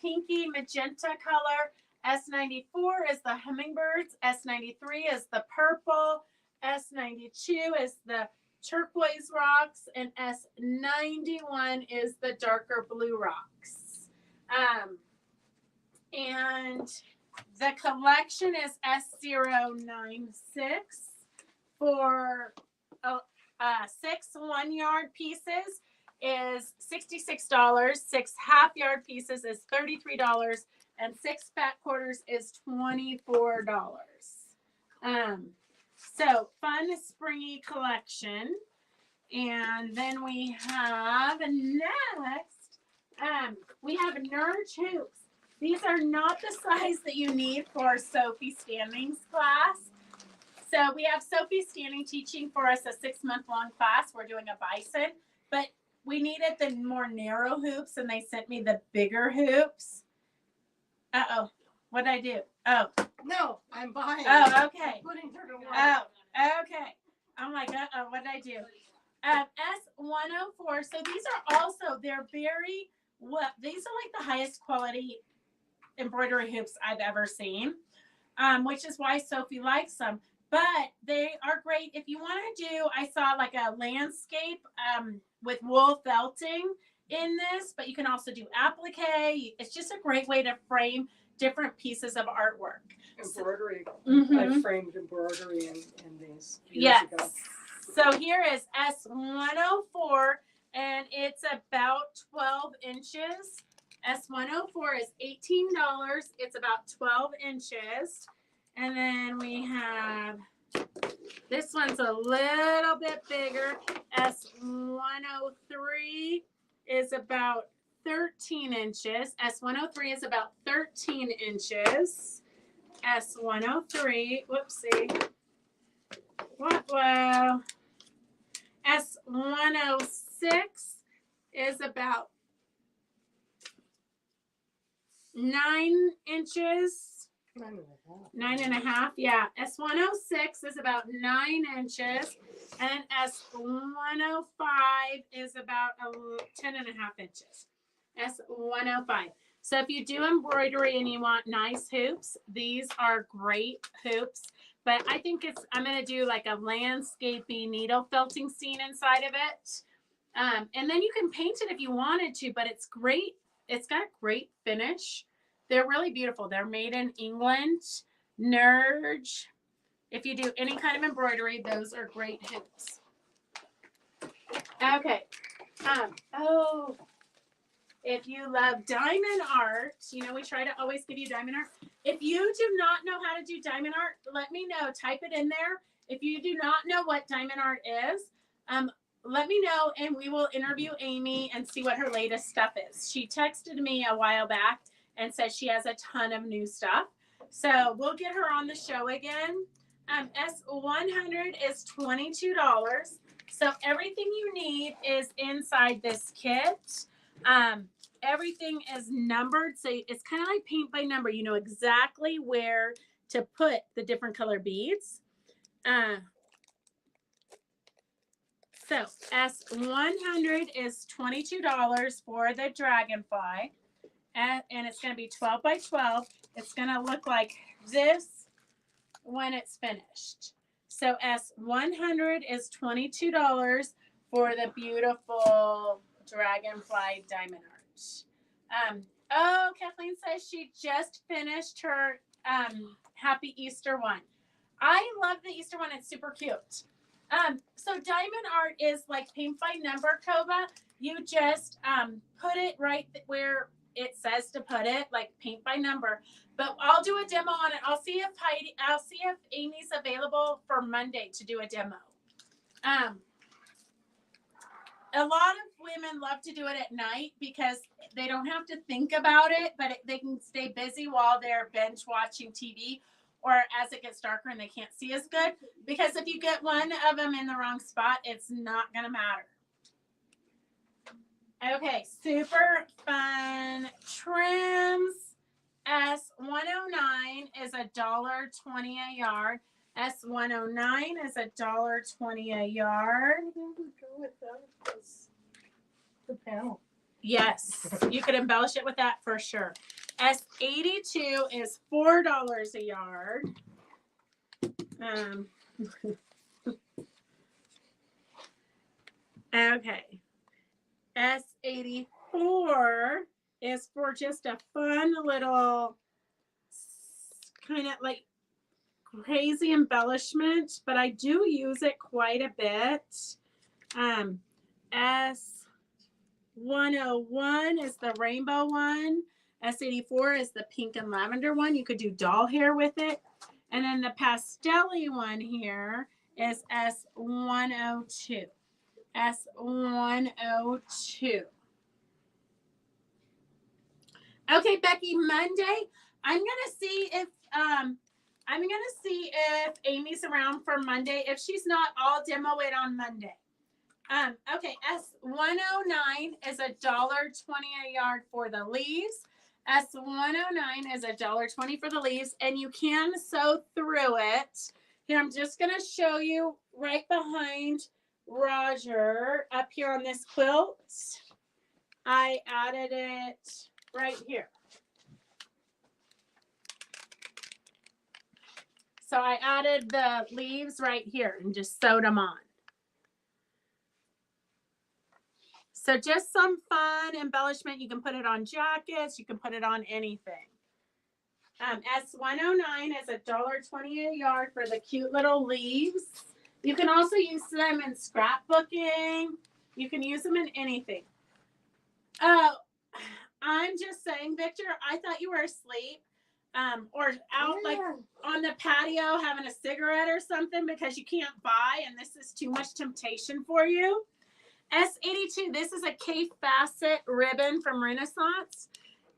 pinky magenta color. S94 is the hummingbirds. S93 is the purple. S92 is the turquoise rocks. And S91 is the darker blue rocks. And the collection is S096 for 6 1-yard pieces is $66. 6 half-yard pieces is $33. And 6 fat quarters is $24. So fun springy collection. And then we have next, we have Nerge hoops. These are not the size that you need for Sophie Standing's class. So we have Sophie Standing teaching for us a 6-month-long class. We're doing a bison, but we needed the more narrow hoops, and they sent me the bigger hoops. Uh-oh. What did I do? Oh. No, I'm buying. Oh, okay. I'm putting her to work. Oh, okay. I'm like, uh-oh, what did I do? S104. So these are also, they're very, these are like the highest quality embroidery hoops I've ever seen, which is why Sophie likes them. But they are great if you want to do, I saw like a landscape with wool felting in this, but you can also do applique. It's just a great way to frame different pieces of artwork. Embroidery. Mm-hmm. I framed embroidery in these years Yes. ago. So here is S104, and it's about 12 inches. S104 is $18. It's about 12 inches. And then we have, this one's a little bit bigger. S103 is about 13 inches. S103 is about 13 inches. S103, whoopsie. Wow. S106 is about 9 inches. 9.5, yeah. S106 is about 9 inches, and S105 is about 10.5 inches. S105. So if you do embroidery and you want nice hoops, these are great hoops. But I think I'm going to do like a landscaping needle felting scene inside of it. And then you can paint it if you wanted to, but it's great. It's got a great finish. They're really beautiful. They're made in England. Nerge. If you do any kind of embroidery, those are great hoops. Okay. If you love diamond art, we try to always give you diamond art. If you do not know how to do diamond art, let me know. Type it in there. If you do not know what diamond art is, let me know, and we will interview Amy and see what her latest stuff is. She texted me a while back and said she has a ton of new stuff. So we'll get her on the show again. S100 is $22. So everything you need is inside this kit. Everything is numbered. So it's kind of like paint by number. You know exactly where to put the different color beads. So S100 is $22 for the dragonfly. And it's going to be 12 by 12. It's going to look like this when it's finished. So S100 is $22 for the beautiful dragonfly diamond art. Oh, Kathleen says she just finished her Happy Easter one. I love the Easter one. It's super cute. So diamond art is like paint by number, Kova. You just put it right where it says to put it, like paint by number. But I'll do a demo on it. I'll see if Amy's available for Monday to do a demo. A lot of women love to do it at night because they don't have to think about it, but they can stay busy while they're binge watching TV, or as it gets darker and they can't see as good. Because if you get one of them in the wrong spot, it's not going to matter. Okay, super fun trims. S109 is $1.20 a yard. S109 is $1.20 a yard. I would go with that. The panel. Yes, you could embellish it with that for sure. S82 is $4 a yard. Okay. S84 is for just a fun little kind of like crazy embellishment, but I do use it quite a bit. S101 is the rainbow one. S84 is the pink and lavender one. You could do doll hair with it. And then the pastel-y one here is S102. S102. Okay, Becky, Monday, I'm gonna see if Amy's around for Monday. If she's not, I'll demo it on Monday. Okay, S109 is $1.20 a yard for the leaves. S109 is $1.20 for the leaves, and you can sew through it. Here, I'm just gonna show you right behind Roger up here on this quilt. I added it right here. So I added the leaves right here and just sewed them on. So just some fun embellishment. You can put it on jackets. You can put it on anything. S109 is $1.20 a yard for the cute little leaves. You can also use them in scrapbooking. You can use them in anything. Oh, I'm just saying, Victor, I thought you were asleep or out like on the patio having a cigarette or something because you can't buy and this is too much temptation for you. S82, this is a K facet ribbon from Renaissance.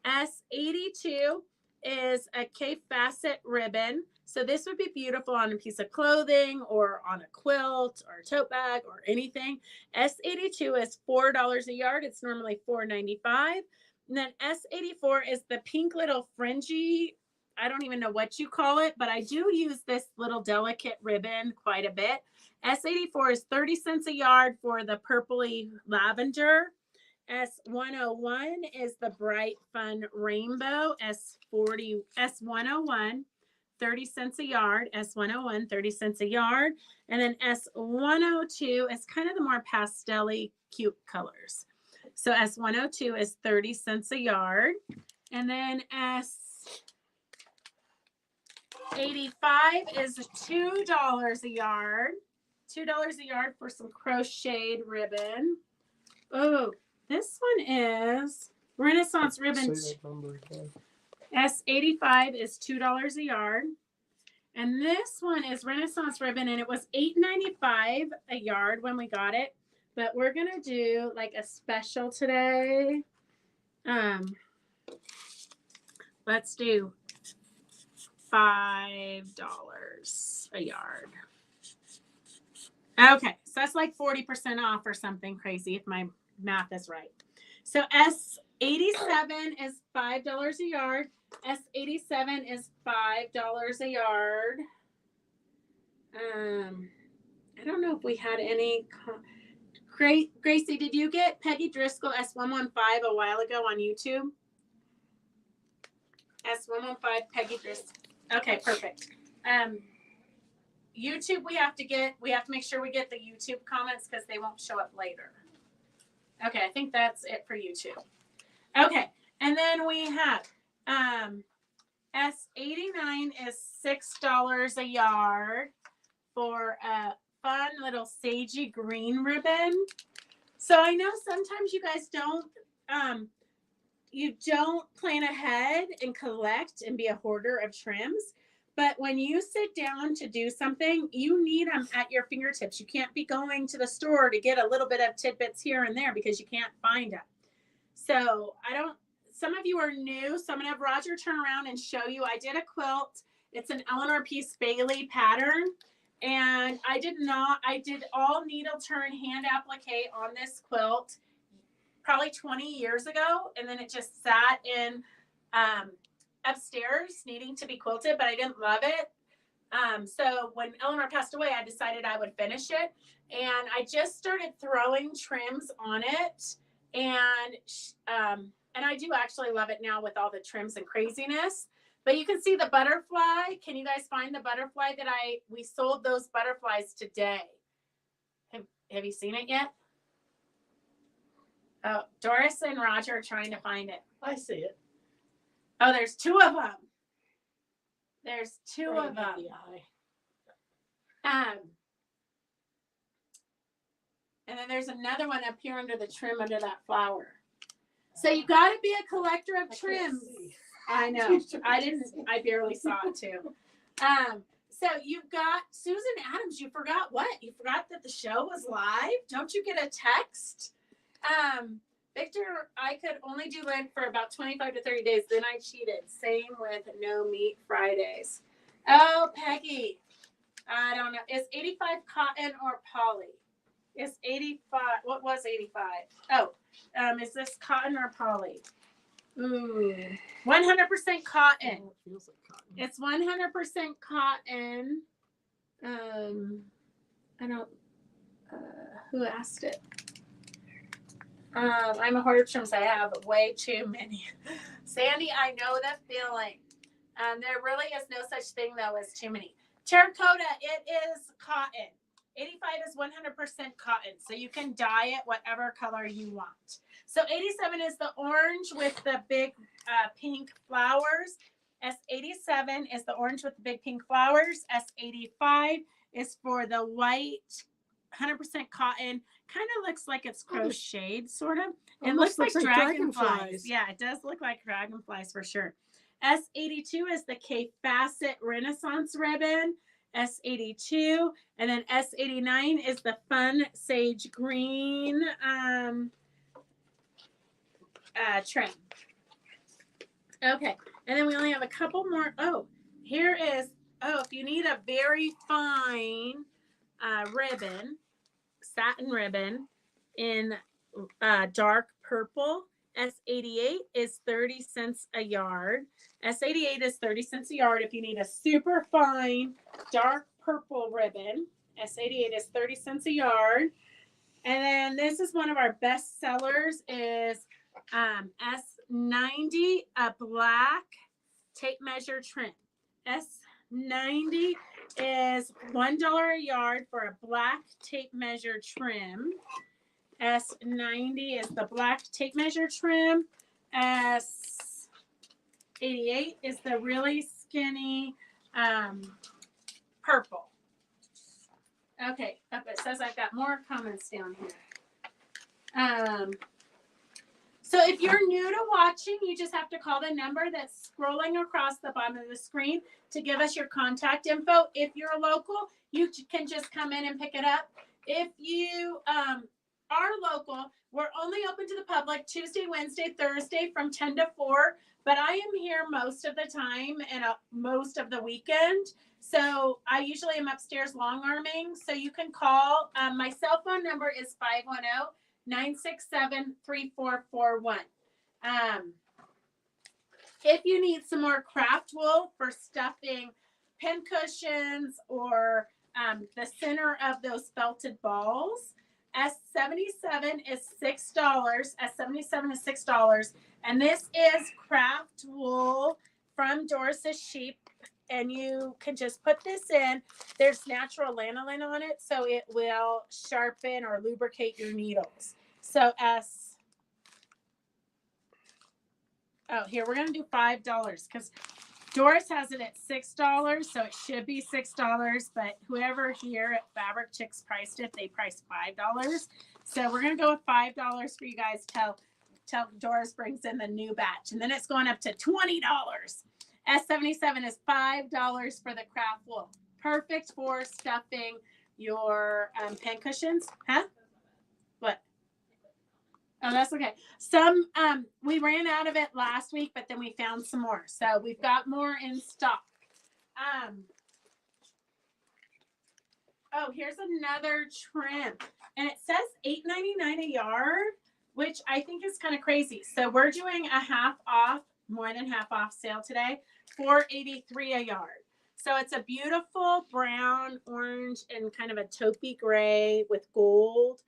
S82 is a K facet ribbon. So this would be beautiful on a piece of clothing or on a quilt or a tote bag or anything. S82 is $4 a yard. It's normally $4.95. And then S84 is the pink little fringy, I don't even know what you call it, but I do use this little delicate ribbon quite a bit. S84 is 30 cents a yard for the purpley lavender. S101 is the bright fun rainbow. S101, 30 cents a yard. S101, 30 cents a yard. And then S102 is kind of the more pastel-y cute colors. So S102 is 30 cents a yard. And then S85 is $2 a yard. $2 a yard for some crocheted ribbon. Oh, this one is Renaissance ribbon. S85 is $2 a yard. And this one is Renaissance ribbon, and it was $8.95 a yard when we got it. But we're going to do like a special today. Let's do $5 a yard. Okay, so that's like 40% off or something crazy if my math is right. So S87 is $5 a yard. S87 is $5 a yard. I don't know if we had any. Gracie, did you get Peggy Driscoll S115 a while ago on YouTube? S115 Peggy Driscoll. Okay, perfect. YouTube, we have to make sure we get the YouTube comments because they won't show up later. Okay, I think that's it for YouTube. Okay, and then we have S89 is $6 a yard for a fun little sagey green ribbon. So I know sometimes you guys don't plan ahead and collect and be a hoarder of trims. But when you sit down to do something, you need them at your fingertips. You can't be going to the store to get a little bit of tidbits here and there because you can't find them. So some of you are new, so I'm going to have Roger turn around and show you. I did a quilt. It's an Eleanor Peace Bailey pattern. And I did all needle turn hand applique on this quilt probably 20 years ago. And then it just sat in upstairs needing to be quilted, but I didn't love it. So when Eleanor passed away, I decided I would finish it. And I just started throwing trims on it. And I do actually love it now with all the trims and craziness. But you can see the butterfly. Can you guys find the butterfly that we sold those butterflies today? Have you seen it yet? Oh, Doris and Roger are trying to find it. I see it. Oh, there's two of them. There's two of them. And then there's another one up here under the trim under that flower. So you got to be a collector of trims. I know. I barely saw it too. So you've got Susan Adams. You forgot what? You forgot that the show was live? Don't you get a text? Victor, I could only do it for about 25 to 30 days. Then I cheated. Same with no meat Fridays. Oh, Peggy. I don't know. Is 85 cotton or poly? Is 85, what was 85? Oh, is this cotton or poly? Ooh, 100% cotton. Oh, it feels like cotton. It's 100% cotton. I don't, who asked it? I'm a hoarder of trims. I have way too many. Sandy, I know the feeling. There really is no such thing though as too many. Terracotta, it is cotton. 85 is 100% cotton, so you can dye it whatever color you want. So 87 is the orange with the big pink flowers. S87 is the orange with the big pink flowers. S85 is for the white, 100% cotton. Kind of looks like it's crocheted, sort of. It looks like dragonflies. Yeah, it does look like dragonflies for sure. S82 is the K Facet Renaissance ribbon. S82, and then S89 is the fun sage green trim. Okay, and then we only have a couple more. Oh, here is, if you need a very fine ribbon, satin ribbon in dark purple, S88 is 30 cents a yard. S88 is 30 cents a yard if you need a super fine dark purple ribbon. S88 is 30 cents a yard. And then this is one of our best sellers is S90, a black tape measure trim. S90 is $1 a yard for a black tape measure trim. S90 is the black tape measure trim. S88 is the really skinny purple. Okay, it says I've got more comments down here. So if you're new to watching, you just have to call the number that's scrolling across the bottom of the screen to give us your contact info. If you're local, you can just come in and pick it up. If you are local, we're only open to the public Tuesday, Wednesday, Thursday from 10 to 4. but I am here most of the time and most of the weekend. So I usually am upstairs long arming. So you can call. My cell phone number is 510-967-3441. If you need some more craft wool for stuffing pin cushions or the center of those felted balls, S77 is $6. S77 is $6. And this is craft wool from Doris's Sheep. And you can just put this in. There's natural lanolin on it, so it will sharpen or lubricate your needles. So here, we're going to do $5 because Doris has it at $6, so it should be $6. But whoever here at Fabric Chicks priced it, they priced $5. So we're going to go with $5 for you guys till Doris brings in the new batch. And then it's going up to $20. S77 is $5 for the craft wool. Perfect for stuffing your pen cushions. Huh? What? Oh, that's okay. Some we ran out of it last week, but then we found some more. So we've got more in stock. Here's another trim. And it says $8.99 a yard, which I think is kind of crazy. So we're doing a half off, more than half off sale today, $4.83 a yard. So it's a beautiful brown, orange, and kind of a taupey gray with gold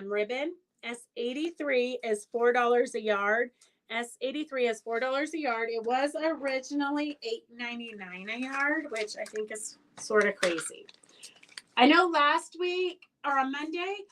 ribbon. S83 is $4 a yard. S83 is $4 a yard. It was originally $8.99 a yard, which I think is sort of crazy. I know last week or on Monday,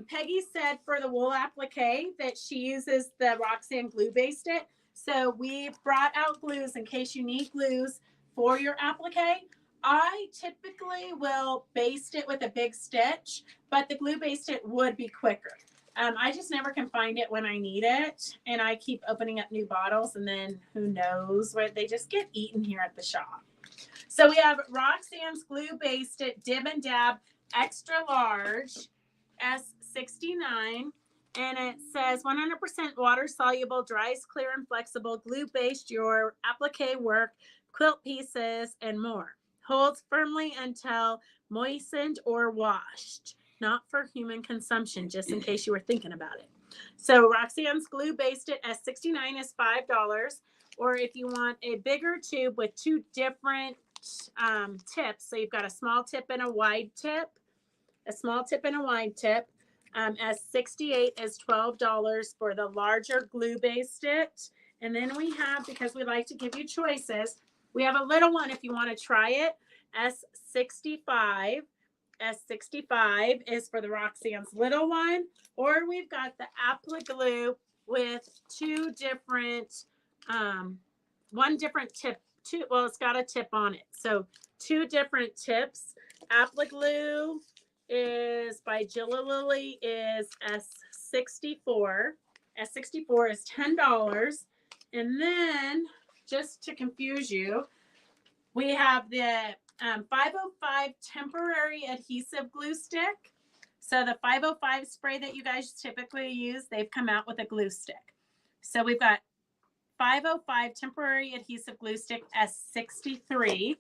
Peggy said for the wool applique that she uses the Roxanne glue based it. So we brought out glues in case you need glues for your applique. I typically will baste it with a big stitch, but the glue based it would be quicker. I just never can find it when I need it, and I keep opening up new bottles, and then who knows where they just get eaten here at the shop. So we have Roxanne's glue based it Dib and Dab extra large S69, and it says 100% water soluble, dries clear and flexible, glue based your applique work, quilt pieces, and more. Holds firmly until moistened or washed. Not for human consumption, just in case you were thinking about it. So Roxanne's glue based it S69 is $5. Or if you want a bigger tube with two different tips, so you've got a small tip and a wide tip, S68 is $12 for the larger glue based it. And then we have, because we like to give you choices, we have a little one if you want to try it, S65. S65 is for the Roxanne's little one, or we've got the applique glue with two different, one different tip, it's got a tip on it. So two different tips. Applique glue is by Jilla Lily is S64. S64 is $10. And then, just to confuse you, we have the 505 temporary adhesive glue stick. So the 505 spray that you guys typically use, they've come out with a glue stick. So we've got 505 temporary adhesive glue stick S63.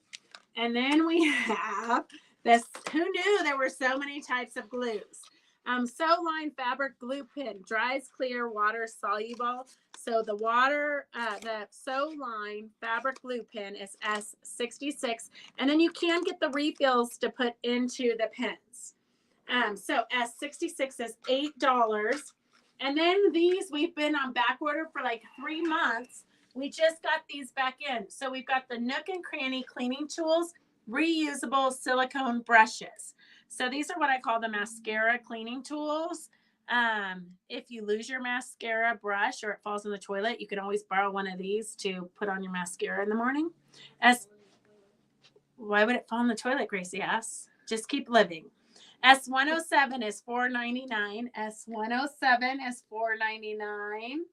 And then we have this, who knew there were so many types of glues? Sew line fabric glue pin, dries clear, water soluble. So the the sew line fabric glue pin is S66. And then you can get the refills to put into the pins. So S66 is $8. And then these, we've been on back order for like 3 months. We just got these back in. So we've got the Nook and Cranny cleaning tools, reusable silicone brushes. So these are what I call the mascara cleaning tools. If you lose your mascara brush or it falls in the toilet, you can always borrow one of these to put on your mascara in the morning. Why would it fall in the toilet, Gracie asks? Just keep living. S107 is $4.99. S107 is $4.99.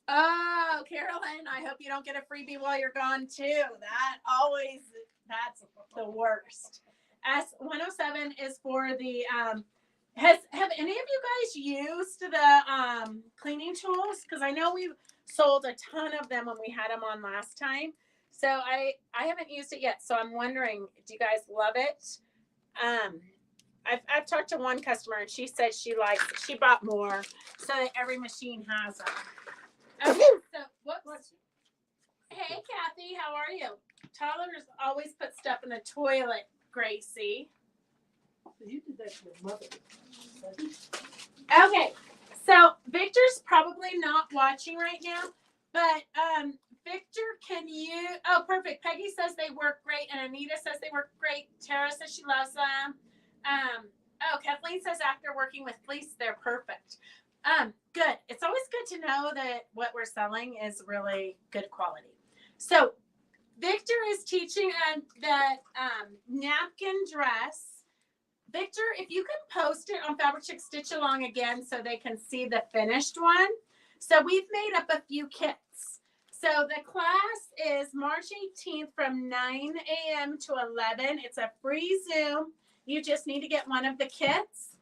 Oh, Carolyn, I hope you don't get a freebie while you're gone too. That's the worst. S107 is for the Have any of you guys used the cleaning tools? Because I know we sold a ton of them when we had them on last time. So I haven't used it yet. So I'm wondering, do you guys love it? I've talked to one customer and she said she bought more so that every machine has them. Okay, so whoops. Hey Kathy, how are you? Toddlers always put stuff in the toilet, Gracie. You did that to your mother. Okay, so Victor's probably not watching right now, but Victor, can you? Oh, perfect. Peggy says they work great, and Anita says they work great. Tara says she loves them. Oh, Kathleen says after working with fleece, they're perfect. Good. It's always good to know that what we're selling is really good quality. So Victor is teaching the napkin dress. Victor, if you can post it on Fabric Chick Stitch Along again so they can see the finished one. So we've made up a few kits. So the class is March 18th from 9 a.m. to 11. It's a free Zoom. You just need to get one of the kits.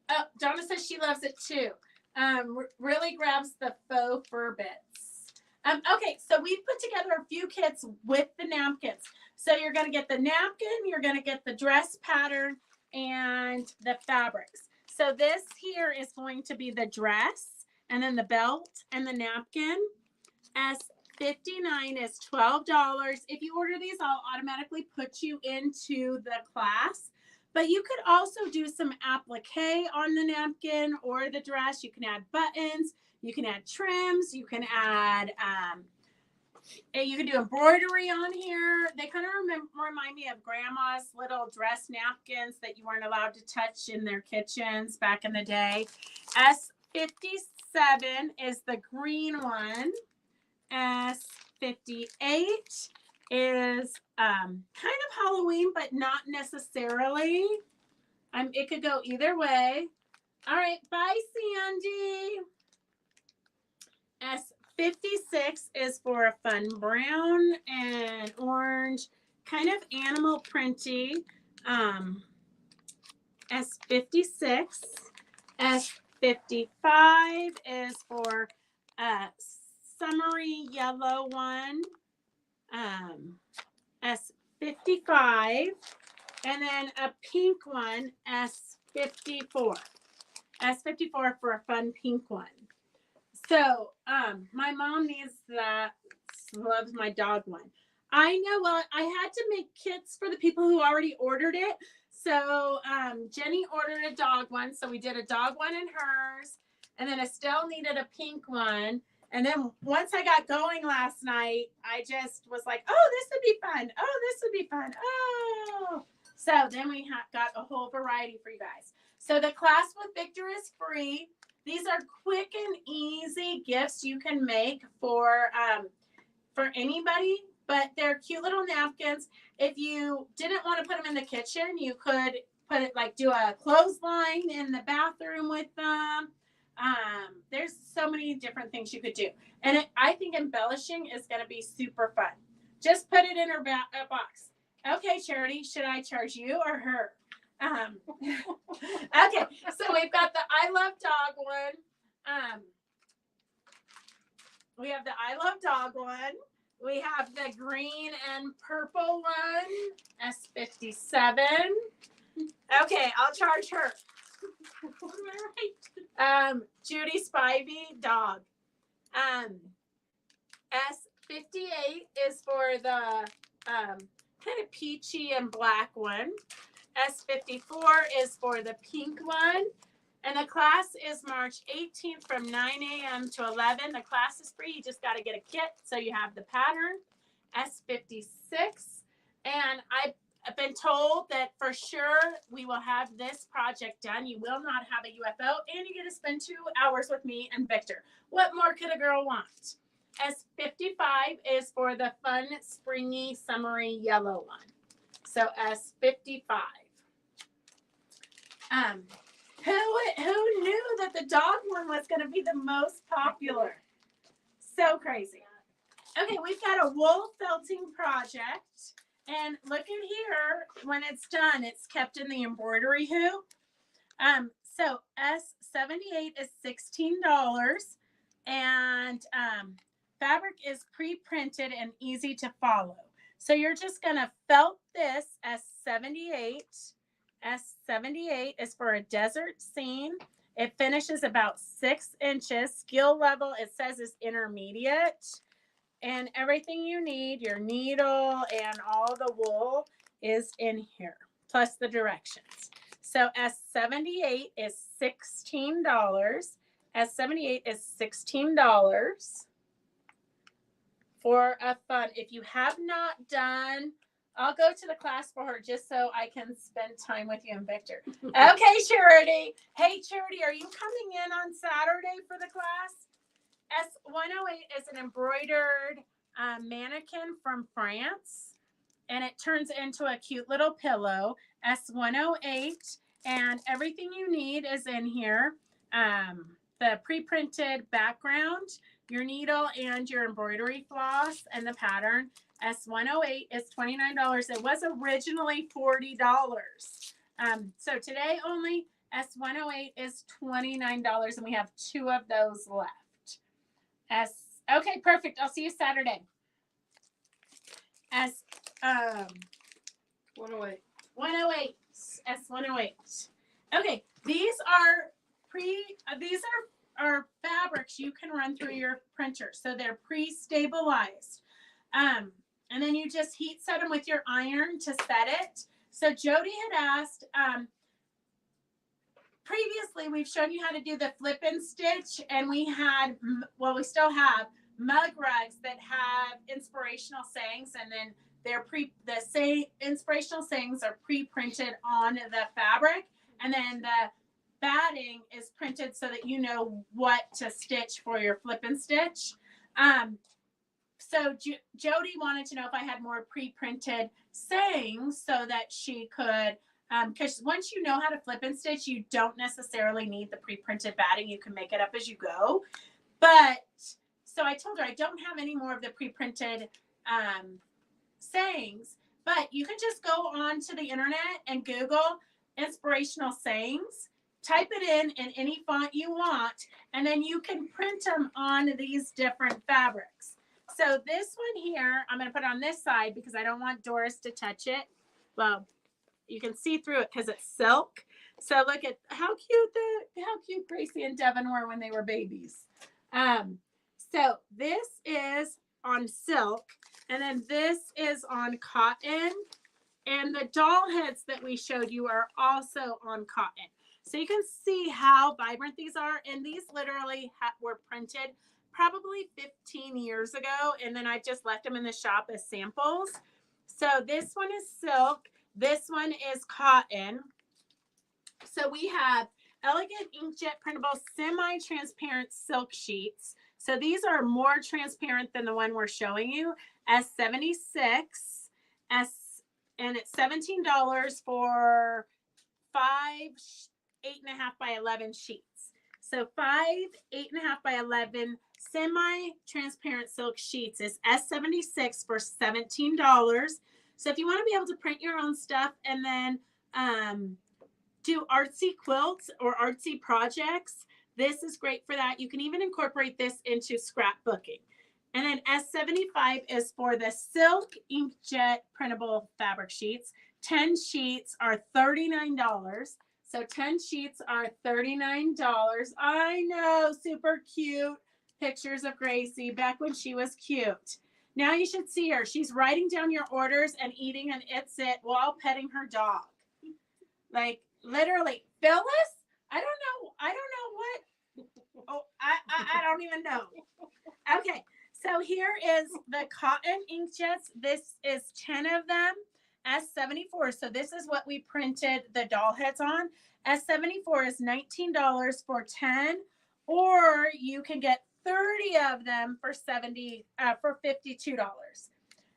Oh, Donna says she loves it too. Really grabs the faux fur bits. Okay, so we've put together a few kits with the napkins. So you're going to get the napkin, you're going to get the dress pattern, and the fabrics. So this here is going to be the dress, and then the belt and the napkin. S59 is $12. If you order these, I'll automatically put you into the class. But you could also do some applique on the napkin or the dress. You can add buttons. You can add trims. You can add, you can do embroidery on here. They kind of remind me of grandma's little dress napkins that you weren't allowed to touch in their kitchens back in the day. S57 is the green one. S58 is kind of Halloween, but not necessarily. It could go either way. All right, bye, Sandy. S56 is for a fun brown and orange, kind of animal printy. S56. S55 is for a summery yellow one. S55. And then a pink one, S54. S54 for a fun pink one. So, my mom needs that, loves my dog one. I know, well, I had to make kits for the people who already ordered it. So, Jenny ordered a dog one. So we did a dog one in hers. And then Estelle needed a pink one. And then once I got going last night, I just was like, oh, this would be fun. Oh, this would be fun. Oh. So then we got a whole variety for you guys. So the class with Victor is free. These are quick and easy gifts you can make for anybody, but they're cute little napkins. If you didn't want to put them in the kitchen, you could put it do a clothesline in the bathroom with them. There's so many different things you could do. And I think embellishing is going to be super fun. Just put it in her box. Okay, Charity, should I charge you or her? Okay, so we've got the I Love Dog one. We have the I Love Dog one. We have the green and purple one, S57. Okay, I'll charge her. Judy Spivey, dog. S58 is for the kind of peachy and black one. S54 is for the pink one. And the class is March 18th from 9 a.m. to 11. The class is free. You just got to get a kit. So you have the pattern, S56. And I've been told that for sure we will have this project done. You will not have a UFO. And you get to spend 2 hours with me and Victor. What more could a girl want? S55 is for the fun, springy, summery yellow one. So S55. Who knew that the dog one was going to be the most popular? So crazy. Okay, we've got a wool felting project, And look at here, when it's done, it's kept in the embroidery hoop. So S78 is $16, and fabric is pre-printed and easy to follow. So you're just gonna felt this S78. S78 is for a desert scene. It finishes about 6 inches. Skill level, it says, is intermediate. And everything you need, your needle and all the wool, is in here, plus the directions. So S78 is $16. S78 is $16 for a fun. If you have not done, I'll go to the class for her just so I can spend time with you and Victor. Okay, Charity. Hey, Charity, are you coming in on Saturday for the class? S108 is an embroidered mannequin from France, and it turns into a cute little pillow. S108, and everything you need is in here. The pre-printed background, your needle and your embroidery floss, and the pattern. S108 is $29. It was originally $40. So today only S108 is $29, and we have 2 of those left. Okay, perfect. I'll see you Saturday. 108. 108. S108. Okay, these are fabrics you can run through your printer. So they're pre-stabilized. And then you just heat set them with your iron to set it. So Jody had asked, previously we've shown you how to do the flip and stitch, and we had, well, we still have mug rugs that have inspirational sayings, and then inspirational sayings are pre-printed on the fabric, and then the batting is printed so that you know what to stitch for your flip and stitch. So Jody wanted to know if I had more pre-printed sayings so that she could, because once you know how to flip and stitch, you don't necessarily need the pre-printed batting. You can make it up as you go. But so I told her I don't have any more of the pre-printed sayings, but you can just go on to the internet and Google inspirational sayings, type it in any font you want, and then you can print them on these different fabrics. So this one here, I'm going to put on this side because I don't want Doris to touch it. Well, you can see through it because it's silk. So look at how cute Gracie and Devin were when they were babies. So this is on silk, and then this is on cotton, and the doll heads that we showed you are also on cotton. So you can see how vibrant these are, and these literally were printed probably 15 years ago, and then I just left them in the shop as samples. So this one is silk. This one is cotton. So we have elegant inkjet printable semi-transparent silk sheets. So these are more transparent than the one we're showing you. S76, and it's $17 for 5 8.5 by 11 sheets. So 5 8.5 by 11 semi-transparent silk sheets is S76 for $17. So if you want to be able to print your own stuff and then do artsy quilts or artsy projects, this is great for that. You can even incorporate this into scrapbooking. And then S75 is for the silk inkjet printable fabric sheets. 10 sheets are $39. So 10 sheets are $39. I know, super cute pictures of Gracie back when she was cute. Now you should see her. She's writing down your orders and eating an It's It while petting her dog. Like literally, Phyllis? I don't know what. Oh, I don't even know. Okay, so here is the cotton inkjets. This is 10 of them. S74. So this is what we printed the doll heads on. S74 is $19 for 10, or you can get 30 of them for $52.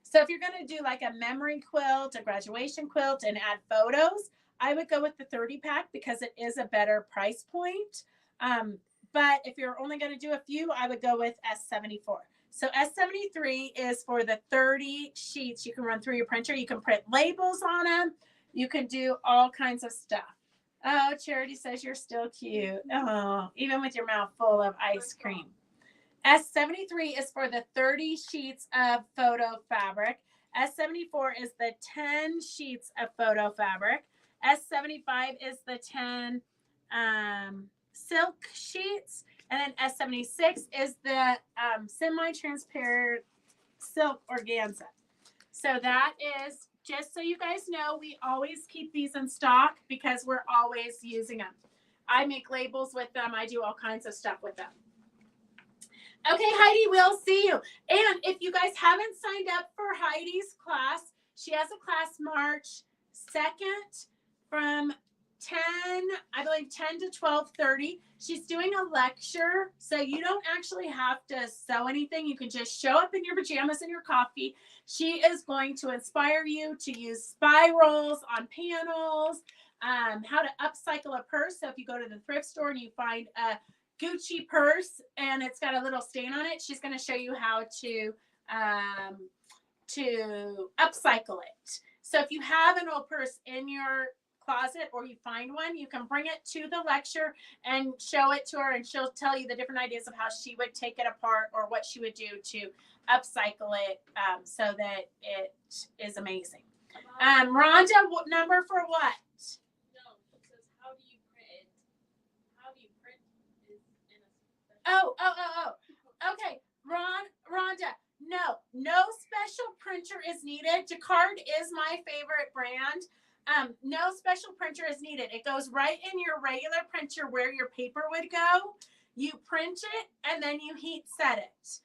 So if you're going to do like a memory quilt, a graduation quilt, and add photos, I would go with the 30 pack because it is a better price point. But if you're only going to do a few, I would go with S74. So S73 is for the 30 sheets you can run through your printer. You can print labels on them. You can do all kinds of stuff. Oh, Charity says you're still cute. Oh, even with your mouth full of ice cream. S73 is for the 30 sheets of photo fabric. S74 is the 10 sheets of photo fabric. S75 is the 10 silk sheets. And then S76 is the semi-transparent silk organza. So that is, just so you guys know, we always keep these in stock because we're always using them. I make labels with them. I do all kinds of stuff with them. Okay, Heidi, we'll see you. And if you guys haven't signed up for Heidi's class, she has a class March 2nd from 10 to 12:30. She's doing a lecture, so you don't actually have to sew anything. You can just show up in your pajamas and your coffee. She is going to inspire you to use spirals on panels, how to upcycle a purse. So if you go to the thrift store and you find a Gucci purse and it's got a little stain on it, she's going to show you how to upcycle it. So if you have an old purse in your closet or you find one, you can bring it to the lecture and show it to her, and she'll tell you the different ideas of how she would take it apart or what she would do to upcycle it so that it is amazing. Rhonda, what number for what? No, it says how do you print? How do you print is in a Oh. Okay, Rhonda, no special printer is needed. Jacquard is my favorite brand. No special printer is needed. It goes right in your regular printer where your paper would go. You print it and then you heat set it.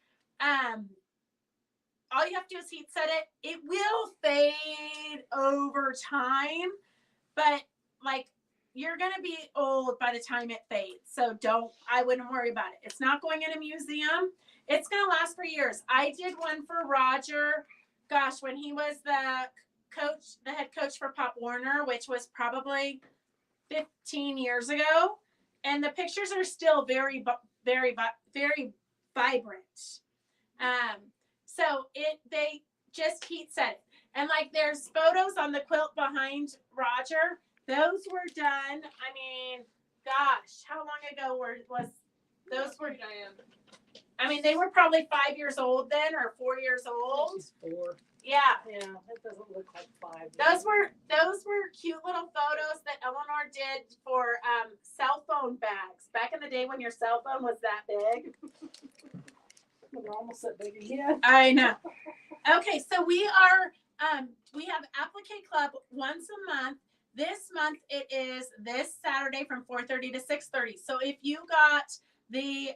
All you have to do is heat set it. It will fade over time, but like you're going to be old by the time it fades. So I wouldn't worry about it. It's not going in a museum. It's going to last for years. I did one for Roger, gosh, when he was the head coach for Pop Warner, which was probably 15 years ago. And the pictures are still very, very, very vibrant. So they just heat set it. And like there's photos on the quilt behind Roger. Those were done. I mean, gosh, how long ago was those were? I mean, they were probably 5 years old then, or 4 years old. She's 4. Yeah. Yeah, that doesn't look like 5. Those were cute little photos that Eleanor did for cell phone bags back in the day when your cell phone was that big. They're almost that big again. I know. Okay, so we have Applique Club once a month. This month it is this Saturday from 4:30 to 6:30. So if you got the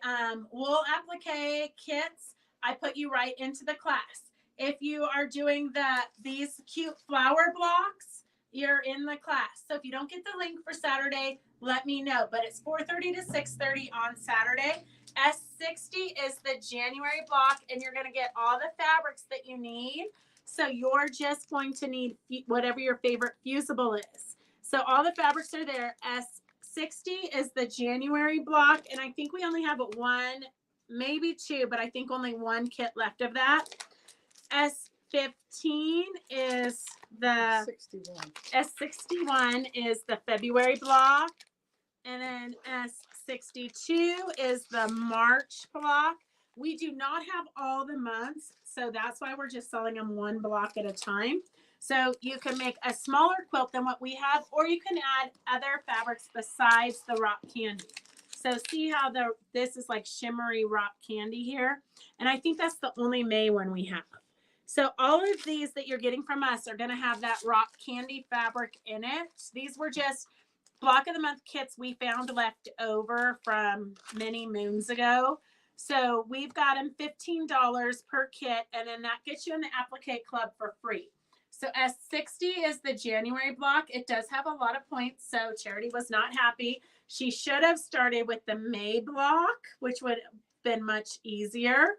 wool applique kits, I put you right into the class. If you are doing these cute flower blocks, you're in the class. So if you don't get the link for Saturday, let me know. But it's 4:30 to 6:30 on Saturday. S60 is the January block, and you're going to get all the fabrics that you need. So you're just going to need whatever your favorite fusible is. So all the fabrics are there. S60 is the January block, and I think we only have one, maybe two, but I think only one kit left of that. S15 is the 61. S61 is the February block, and then S62 is the March block. We do not have all the months, so that's why we're just selling them one block at a time. So you can make a smaller quilt than what we have, or you can add other fabrics besides the rock candy. So see how this is like shimmery rock candy here, and I think that's the only May one we have. So all of these that you're getting from us are going to have that rock candy fabric in it. These were just block of the month kits we found left over from many moons ago. So we've got them $15 per kit, and then that gets you in the Applique Club for free. So S60 is the January block. It does have a lot of points, so Charity was not happy. She should have started with the May block, which would have been much easier.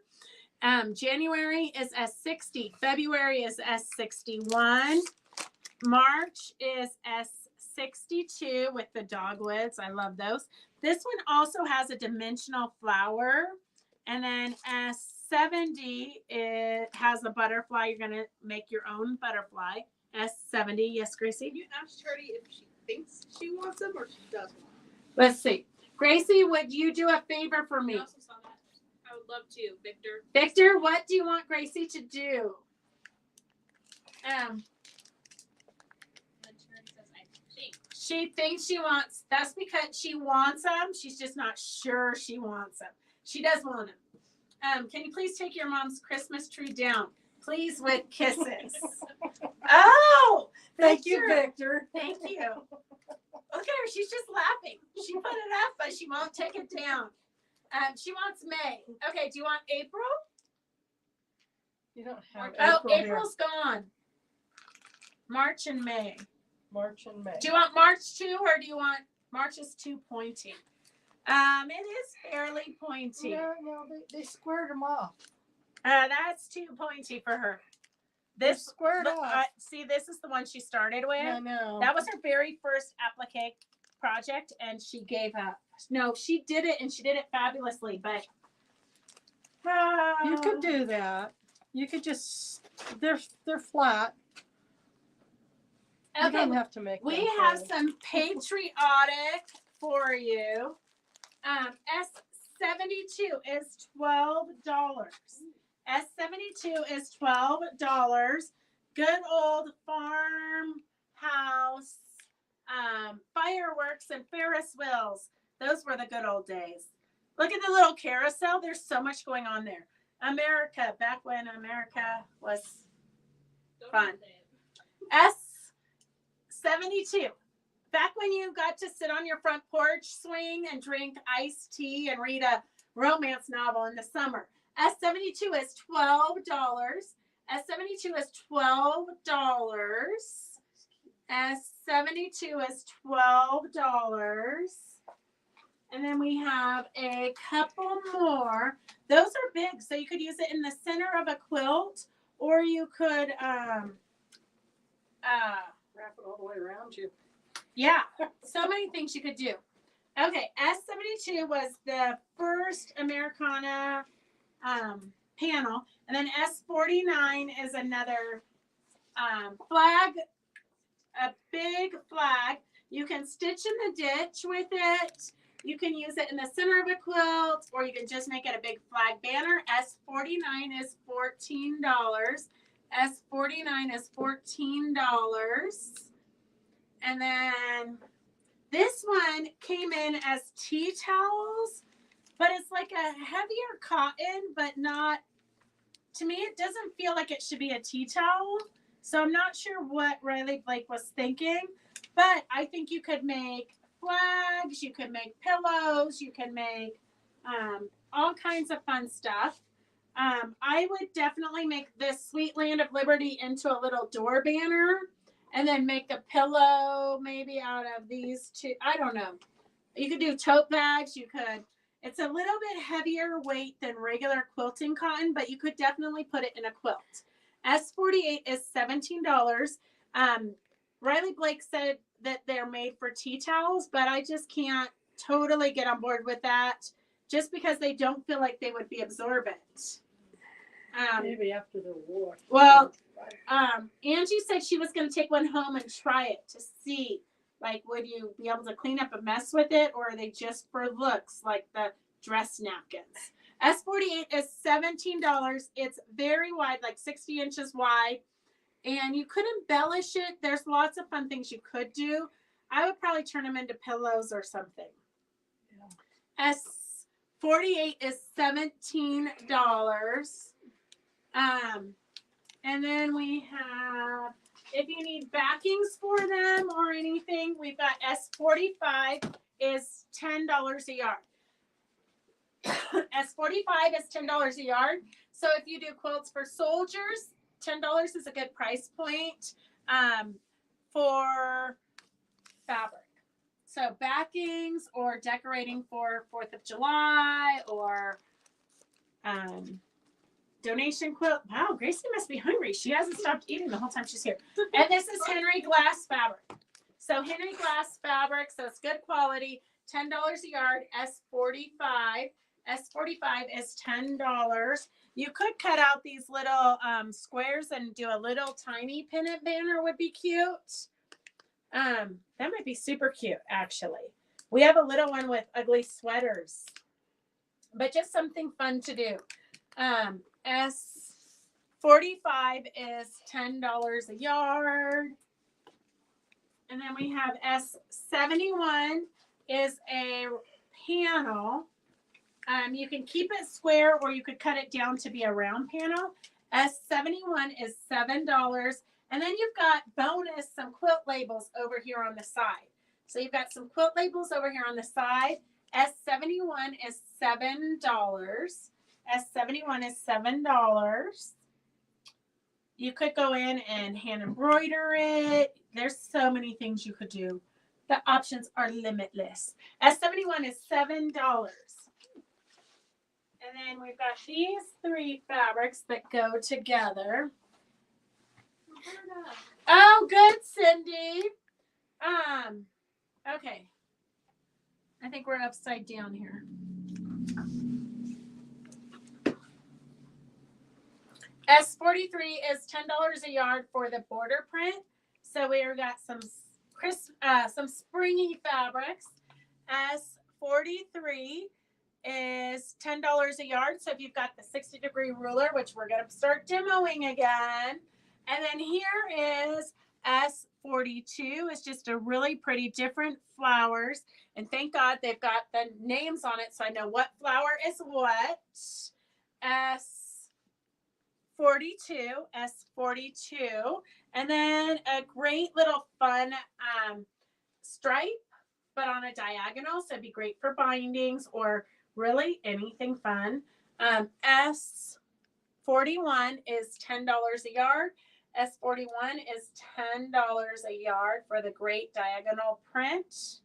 January is S60. February is S61. March is S62 with the dogwoods. I love those. This one also has a dimensional flower And then S70, it has a butterfly. You're going to make your own butterfly. S70, yes, Gracie? Can you ask Charity if she thinks she wants them or she does want them? Let's see. Gracie, would you do a favor for I me? also saw that. I would love to, Victor. Victor, what do you want Gracie to do? And Charity says, I think. She thinks she wants, that's because she wants them. She's just not sure she wants them. She does want them. Can you please take your mom's Christmas tree down? Please, with kisses. Oh, Thank you, Victor. Victor. Thank you. Look at her. She's just laughing. She put it up, but she won't take it down. She wants May. Okay, do you want April? You don't have Oh, April here. April's gone. March and May. March and May. Do you want March too, or do you want March is too pointy? It is fairly pointy. No, they squared them off. That's too pointy for her. They're This squared off. see, this is the one she started with. I know. That was her very first applique project, and she gave up. No, she did it, and she did it fabulously. But You could do that. You could just they're flat. You okay. don't have to make We them have flat. some patriotic for you. S72 is $12. S72 is $12. Good old farmhouse fireworks and Ferris wheels. Those were the good old days. Look at the little carousel. There's so much going on there. America, back when America was fun. S72. Back when you got to sit on your front porch swing and drink iced tea and read a romance novel in the summer. S72 is $12. S72 is $12. S72 is $12. And then we have a couple more. Those are big, so you could use it in the center of a quilt, or you could Wrap it all the way around you. yeah, so many things you could do. Okay, S72 was the first Americana panel, and then S49 is another flag, a big flag. You can stitch in the ditch with it. You can use it in the center of a quilt, or you can just make it a big flag banner. S49 is $14. S49 is $14. And then this one came in as tea towels, but it's like a heavier cotton, but not, to me, it doesn't feel like it should be a tea towel. So I'm not sure what Riley Blake was thinking, but I think you could make flags, you could make pillows, you can make all kinds of fun stuff. I would definitely make this Sweet Land of Liberty into a little door banner, and then make a pillow maybe out of these two. I don't know. You could do tote bags. You could. It's a little bit heavier weight than regular quilting cotton, but you could definitely put it in a quilt. S48 is $17. Riley Blake said that they're made for tea towels, but I just can't totally get on board with that, just because they don't feel like they would be absorbent. Maybe after the war. Well, Angie said she was going to take one home and try it to see, like, would you be able to clean up a mess with it, or are they just for looks, like the dress napkins? S48 is $17. It's very wide, like 60 inches wide, and you could embellish it. There's lots of fun things you could do. I would probably turn them into pillows or something. Yeah. S48 is $17. And then we have, if you need backings for them or anything, we've got S45 is $10 a yard. S45 is $10 a yard. So if you do quilts for soldiers, $10 is a good price point for fabric. So backings or decorating for 4th of July or donation quilt. Wow, Gracie must be hungry. She hasn't stopped eating the whole time she's here. And this is Henry Glass fabric. So Henry Glass fabric, so it's good quality, $10 a yard, S45. S45 is $10. You could cut out these little squares and do a little tiny pennant banner would be cute. That might be super cute, actually. We have a little one with ugly sweaters, but just something fun to do. S45 is $10 a yard. And then we have S71 is a panel. You can keep it square or you could cut it down to be a round panel. S71 is $7. And then you've got bonus, some quilt labels over here on the side. So you've got some quilt labels over here on the side. S71 is $7. S71 is $7. You could go in and hand embroider it. There's so many things you could do. The options are limitless. S71 is $7. And then we've got these 3 fabrics that go together. Oh, good, Cindy. Okay. I think we're upside down here. S43 is $10 a yard for the border print. So we've got some springy fabrics. S43 is $10 a yard. So if you've got the 60-degree ruler, which we're going to start demoing again. And then here is S42. It's just a really pretty different flowers. And thank God they've got the names on it so I know what flower is what. S42. And then a great little fun stripe, but on a diagonal. So it'd be great for bindings or really anything fun. S41 is $10 a yard. S41 is $10 a yard for the great diagonal print.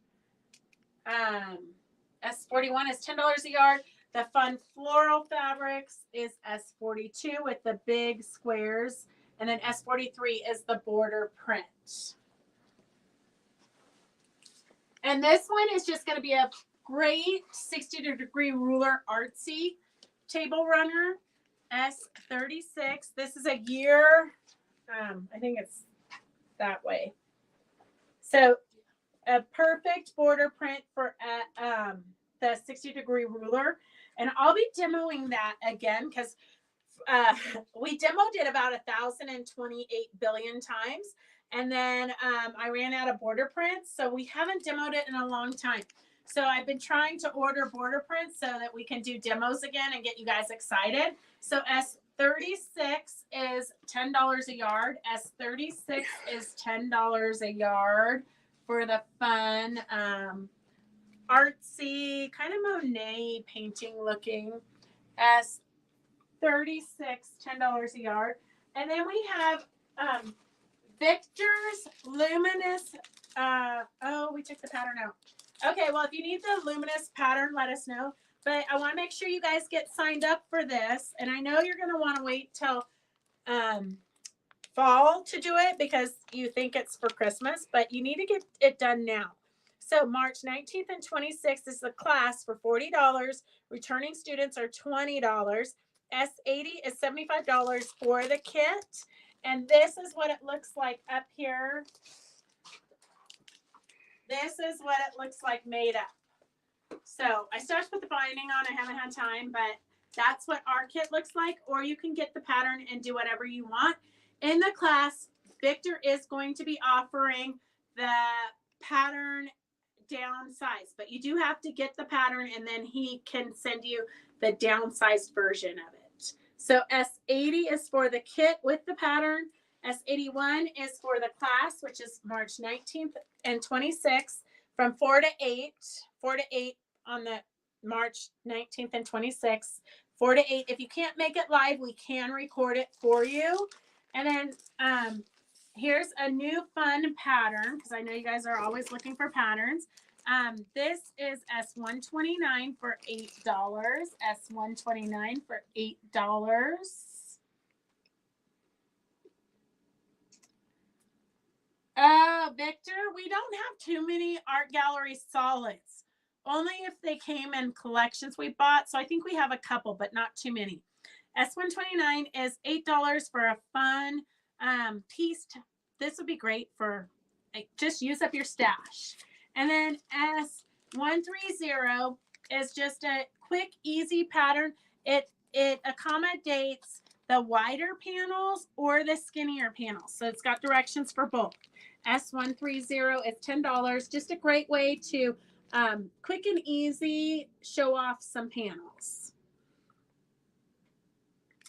S41 is $10 a yard. The fun floral fabrics is S42 with the big squares. And then S43 is the border print. And this one is just going to be a great 60-degree ruler artsy table runner. S36. This is a year. I think it's that way. So a perfect border print for the 60-degree ruler. And I'll be demoing that again because we demoed it about 1,028 billion times. And then I ran out of border prints. So we haven't demoed it in a long time. So I've been trying to order border prints so that we can do demos again and get you guys excited. So S36 is $10 a yard. S36 is $10 a yard for the fun, artsy, kind of Monet painting looking. S36, $10 a yard. And then we have Victor's Luminous. We took the pattern out. Okay, well, if you need the luminous pattern, let us know. But I want to make sure you guys get signed up for this. And I know you're going to want to wait till fall to do it because you think it's for Christmas, but you need to get it done now. So March 19th and 26th is the class for $40. Returning students are $20. S80 is $75 for the kit. And this is what it looks like up here. This is what it looks like made up. So I still have to put the binding on. I haven't had time, but that's what our kit looks like. Or you can get the pattern and do whatever you want. In the class, Victor is going to be offering the pattern downsized, but you do have to get the pattern and then he can send you the downsized version of it. So S80 is for the kit with the pattern. S81 is for the class, which is March 19th and 26th from 4 to 8. 4 to 8 on the March 19th and 26th. 4 to 8. If you can't make it live, we can record it for you. And then here's a new fun pattern because I know you guys are always looking for patterns. This is S129 for $8. S129 for $8. Victor, we don't have too many art gallery solids. only if they came in collections we bought. So I think we have a couple, but not too many. S129 is $8 for a fun piece. This would be great for just use up your stash. And then S130 is just a quick, easy pattern. It accommodates the wider panels or the skinnier panels. So it's got directions for both. S130 is $10. Just a great way to quick and easy show off some panels.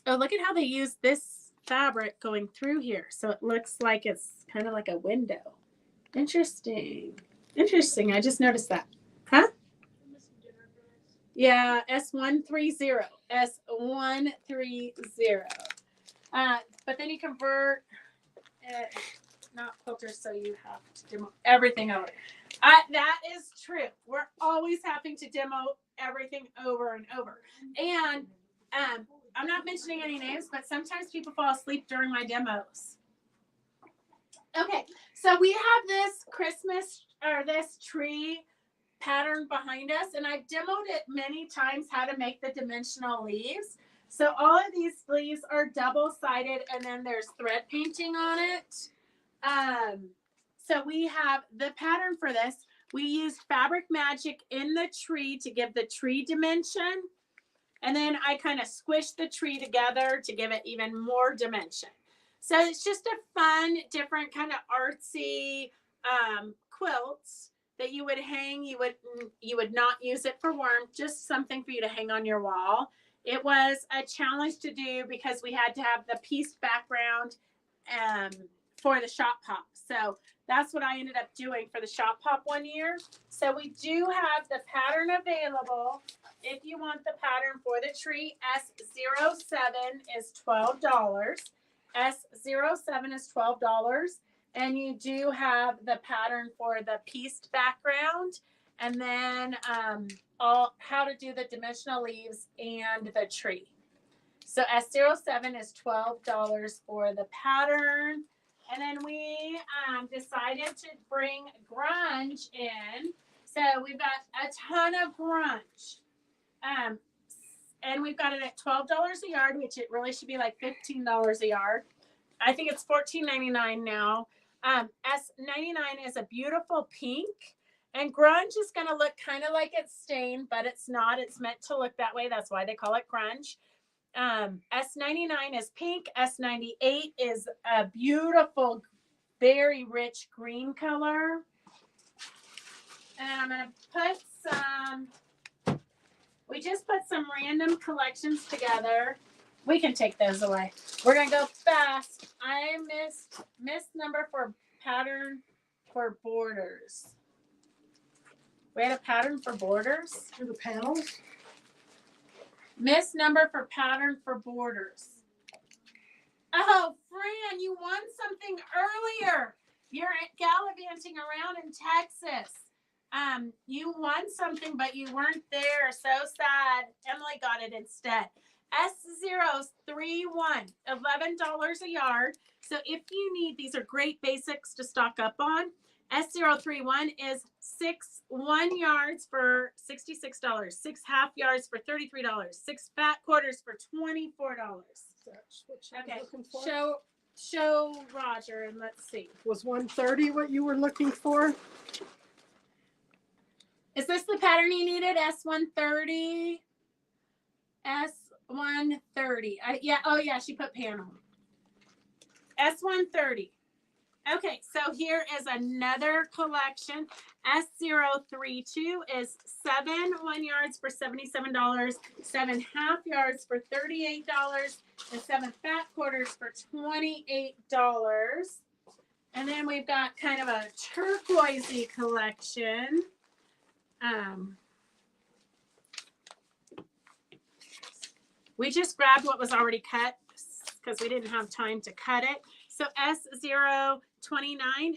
Oh, look at how they use this fabric going through here. So it looks like it's kind of like a window. Interesting. Interesting. I just noticed that. Huh? I'm missing dinner, guys. Yeah, S130. S130. But then you convert not quilters, so you have to demo everything over. That is true. We're always having to demo everything over and over. And I'm not mentioning any names, but sometimes people fall asleep during my demos. Okay, so we have this Christmas or this tree pattern behind us, and I've demoed it many times how to make the dimensional leaves. So all of these leaves are double-sided, and then there's thread painting on it. So we have the pattern for this. We used Fabric Magic in the tree to give the tree dimension. And then I kind of squished the tree together to give it even more dimension. So it's just a fun, different kind of artsy quilts that you would hang. You would not use it for warmth, just something for you to hang on your wall. It was a challenge to do because we had to have the pieced background for the shop pop. So that's what I ended up doing for the shop pop one year. So we do have the pattern available. If you want the pattern for the tree, S07 is $12. S07 is $12. And you do have the pattern for the pieced background. And then how to do the dimensional leaves and the tree. So S07 is $12 for the pattern. And then we decided to bring grunge in. So we've got a ton of grunge. And we've got it at $12 a yard, which it really should be like $15 a yard. I think it's $14.99 now. S99 is a beautiful pink. And grunge is going to look kind of like it's stained, but it's not. It's meant to look that way. That's why they call it grunge. S99 is pink. S98 is a beautiful, very rich green color. And I'm going to put we just put some random collections together. We can take those away. We're going to go fast. I missed number for pattern for borders. We had a pattern for borders. For the panels? Miss number for pattern for borders. Oh, Fran, you won something earlier. You're gallivanting around in Texas. You won something, but you weren't there. So sad. Emily got it instead. S031, $11 a yard. So if you need, these are great basics to stock up on. S031 is 6 1 yards for $66, 6 half yards for $33, 6 fat quarters for $24. That's what you were Okay, looking for? show Roger and let's see. Was 130 what you were looking for? Is this the pattern you needed? S130? S130. Yeah, oh yeah, she put panel. S130. Okay, so here is another collection. S032 is 7 1 yards for $77, 7 half yards for $38, and 7 fat quarters for $28. And then we've got kind of a turquoisey collection. We just grabbed what was already cut because we didn't have time to cut it. So S029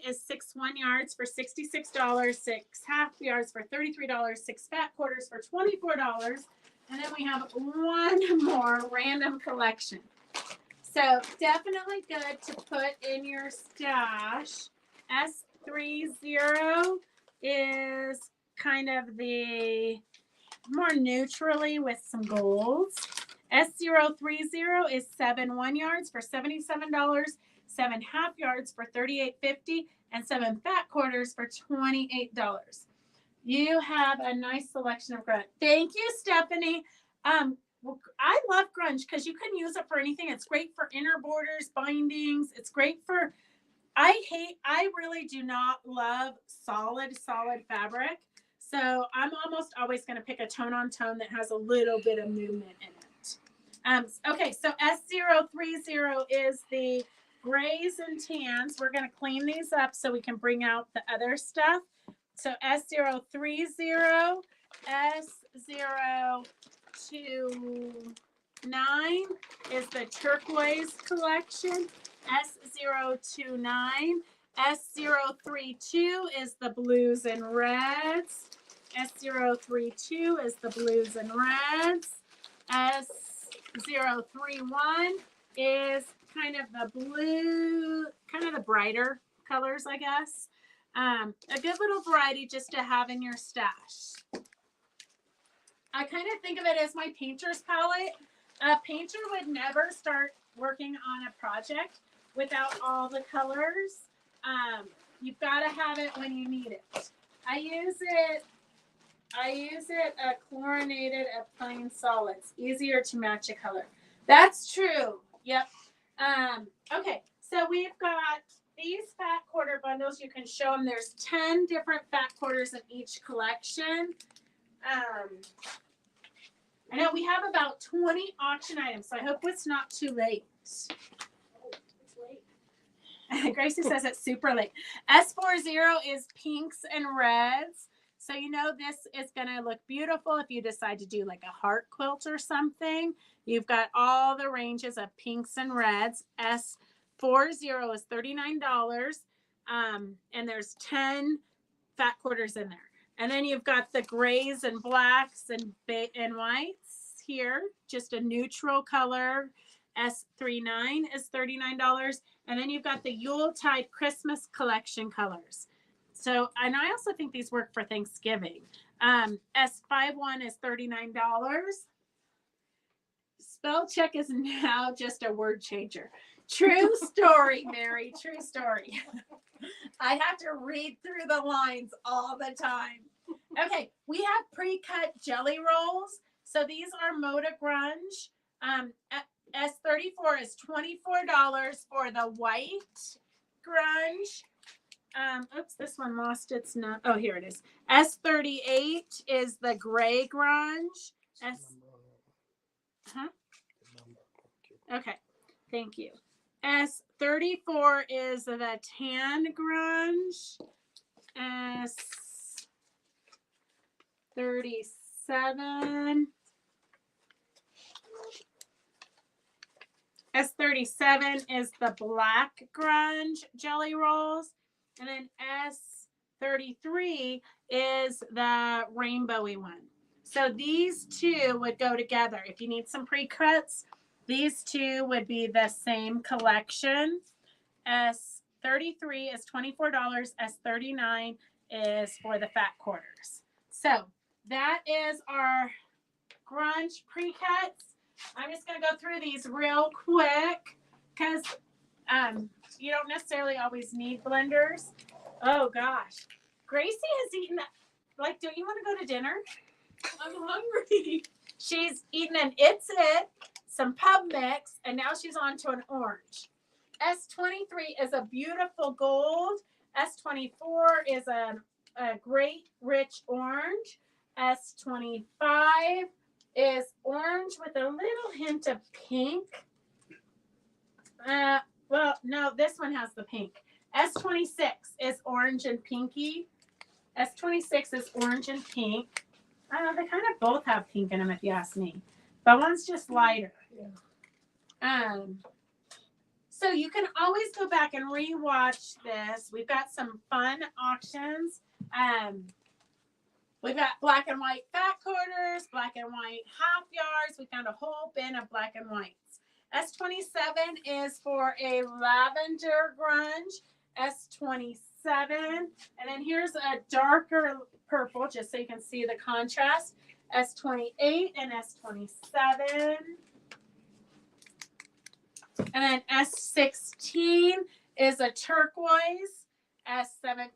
is 6 1 yards for $66, 6 half yards for $33, 6 fat quarters for $24. And then we have one more random collection. So definitely good to put in your stash. S30 is kind of the more neutrally with some golds. S030 is 7 1 yards for $77, 7 half yards for $38.50, and 7 fat quarters for $28. You have a nice selection of grunge. Thank you, Stephanie. Well, I love grunge because you can use it for anything. It's great for inner borders, bindings. It's great for, I really do not love solid fabric. So I'm almost always going to pick a tone on tone that has a little bit of movement in it. Okay, so S030 is the grays and tans. We're going to clean these up so we can bring out the other stuff. So S030, S029 is the turquoise collection. S029, S032 is the blues and reds. S032 is the blues and reds. S031 is kind of the blue, kind of the brighter colors, I guess. A good little variety just to have in your stash. I kind of think of it as my painter's palette. A painter would never start working on a project without all the colors. You've got to have it when you need it. I use it chlorinated at plain solids. Easier to match a color. That's true. Yep. Okay, so we've got these fat quarter bundles. You can show them. There's 10 different fat quarters in each collection. I know we have about 20 auction items, so I hope it's not too late. Oh, it's late. Gracie says it's super late. S40 is pinks and reds. So you know this is going to look beautiful if you decide to do like a heart quilt or something. You've got all the ranges of pinks and reds. S40 is $39. And there's 10 fat quarters in there. And then you've got the grays and blacks and whites here. Just a neutral color. S39 is $39. And then you've got the Yuletide Christmas collection colors. So, and I also think these work for Thanksgiving. S51 is $39. Spell check is now just a word changer. True story, Mary. True story. I have to read through the lines all the time. Okay, we have pre-cut jelly rolls. So these are Moda Grunge. S34 is $24 for the white grunge. Oops, this one lost its nut. Oh, here it is. S38 is the gray grunge. Okay, thank you. S34 is the tan grunge. S37. S37 is the black grunge jelly rolls. And then S33 is the rainbowy one. So these two would go together. If you need some pre-cuts, these two would be the same collection. S33 is $24. S39 is for the fat quarters. So that is our grunge pre-cuts. I'm just going to go through these real quick because you don't necessarily always need blenders. Oh, gosh. Gracie has eaten, like, don't you want to go to dinner? I'm hungry. She's eaten an It's It, some pub mix, and now she's on to an orange. S23 is a beautiful gold. S24 is a great rich orange. S25 is orange with a little hint of pink. Well, no, this one has the pink. S26 is orange and pinky. S26 is orange and pink. I don't know, they kind of both have pink in them if you ask me. But one's just lighter. Yeah. So you can always go back and rewatch this. We've got some fun auctions. We've got black and white fat quarters, black and white half yards. We found a whole bin of black and whites. S27 is for a lavender grunge. S26 S7. And then here's a darker purple, just so you can see the contrast. S28 and S27. And then S16 is a turquoise. S17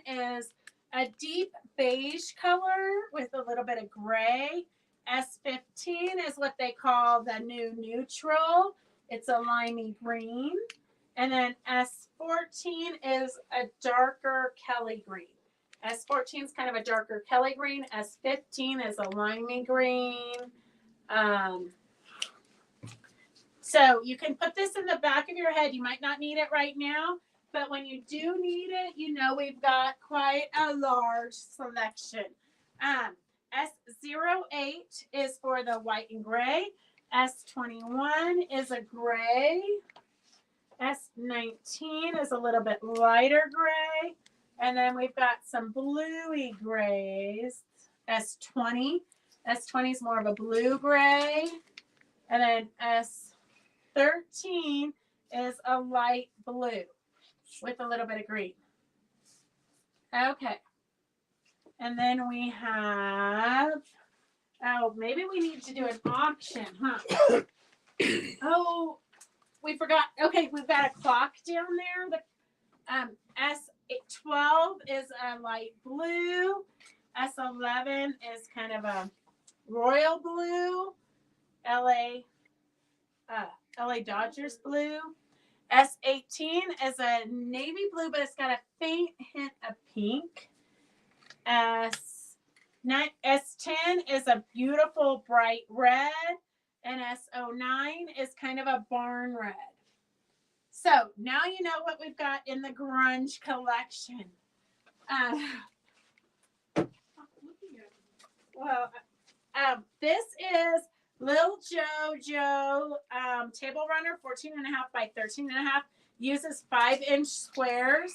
is a deep beige color with a little bit of gray. S15 is what they call the new neutral. It's a limey green. And then S14 is a darker Kelly green. S14 is kind of a darker Kelly green. S15 is a limey green. So you can put this in the back of your head. You might not need it right now, but when you do need it, you know we've got quite a large selection. S08 is for the white and gray. S21 is a gray. S19 is a little bit lighter gray. And then we've got some bluey grays. S20. S20 is more of a blue gray. And then S13 is a light blue with a little bit of green. Okay. And then we have, oh, maybe we need to do an auction, huh? Oh, we forgot. Okay, we've got a clock down there. The S12 is a light blue. S11 is kind of a royal blue. LA Dodgers blue. S18 is a navy blue, but it's got a faint hint of pink. S10 is a beautiful bright red, and S09 is kind of a barn red. So now you know what we've got in the grunge collection. This is Lil Jojo table runner, 14.5 by 13.5. Uses 5-inch squares.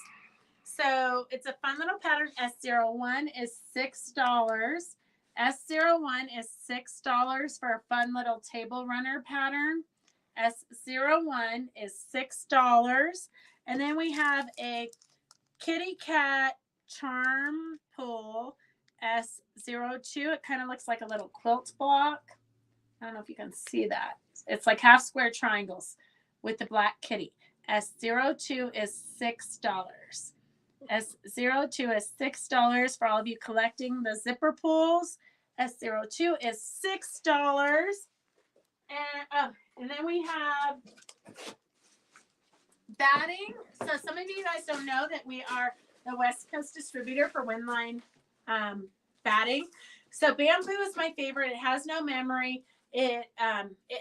So it's a fun little pattern. S01 is $6. S01 is $6 for a fun little table runner pattern. S01 is $6. And then we have a kitty cat charm pull, S02. It kind of looks like a little quilt block. I don't know if you can see that. It's like half square triangles with the black kitty. S02 is $6. S02 is $6 for all of you collecting the zipper pulls. S02 is $6. And then we have batting. So some of you guys don't know that we are the West Coast distributor for Windline batting. So bamboo is my favorite. It has no memory. It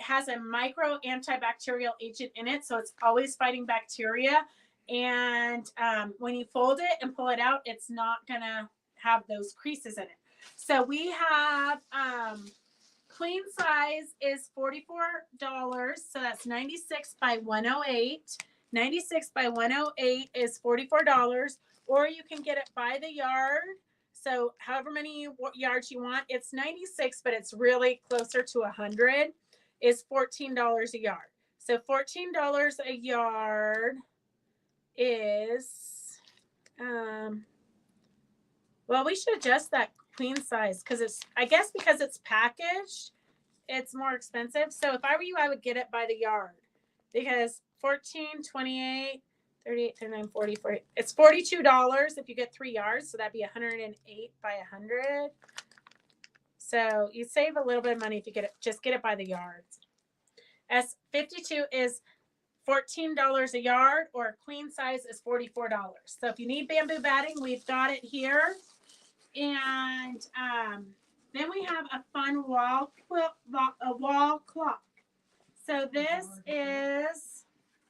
has a micro antibacterial agent in it, so it's always fighting bacteria. And when you fold it and pull it out, it's not gonna have those creases in it. So we have queen size is $44. So that's 96 by 108. 96 by 108 is $44. Or you can get it by the yard. So however many yards you want, it's 96, but it's really closer to 100, is $14 a yard. So $14 a yard is, well, we should adjust that queen size because it's, I guess because it's packaged, it's more expensive. So if I were you, I would get it by the yard because 14, 28, 38, 39, 40, 40. It's $42 if you get 3 yards. So that'd be 108 by 100. So you save a little bit of money if you get it, just get it by the yards. S52 is $14 a yard, or queen size is $44. So if you need bamboo batting, we've got it here. And then we have a fun wall clock. So this is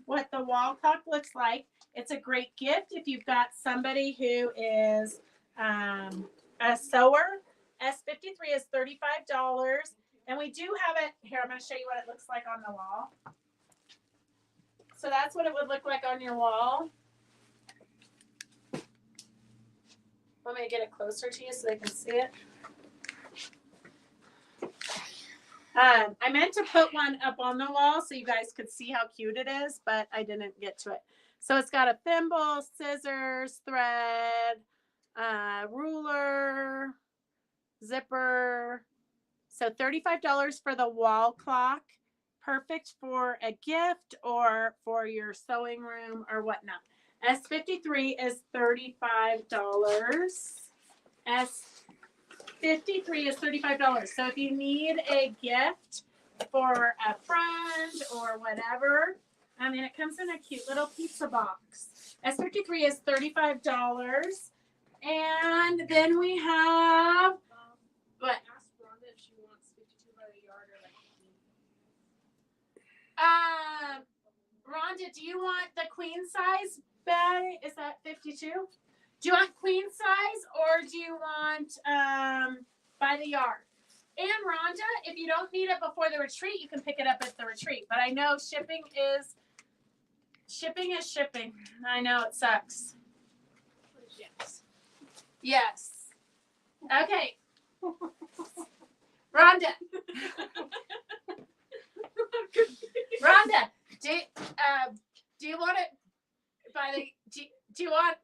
what the wall clock looks like. It's a great gift if you've got somebody who is a sewer. S53 is $35. And we do have it here. I'm going to show you what it looks like on the wall. So that's what it would look like on your wall. Want me to get it closer to you so they can see it? I meant to put one up on the wall so you guys could see how cute it is, but I didn't get to it. So it's got a thimble, scissors, thread, ruler, zipper. So $35 for the wall clock. Perfect for a gift or for your sewing room or whatnot. S53 is $35. S53 is $35. So if you need a gift for a friend or whatever, I mean, it comes in a cute little pizza box. S53 is $35. And then we have, what? Ask Rhonda if she wants 52 by the yard or like. Rhonda, do you want the queen size bag? Is that 52? Do you want queen size or do you want by the yard? And Rhonda, if you don't need it before the retreat, you can pick it up at the retreat. But I know shipping is shipping. I know it sucks. Yes. Yes. Okay. Rhonda. Rhonda, do you want it by the? Do you want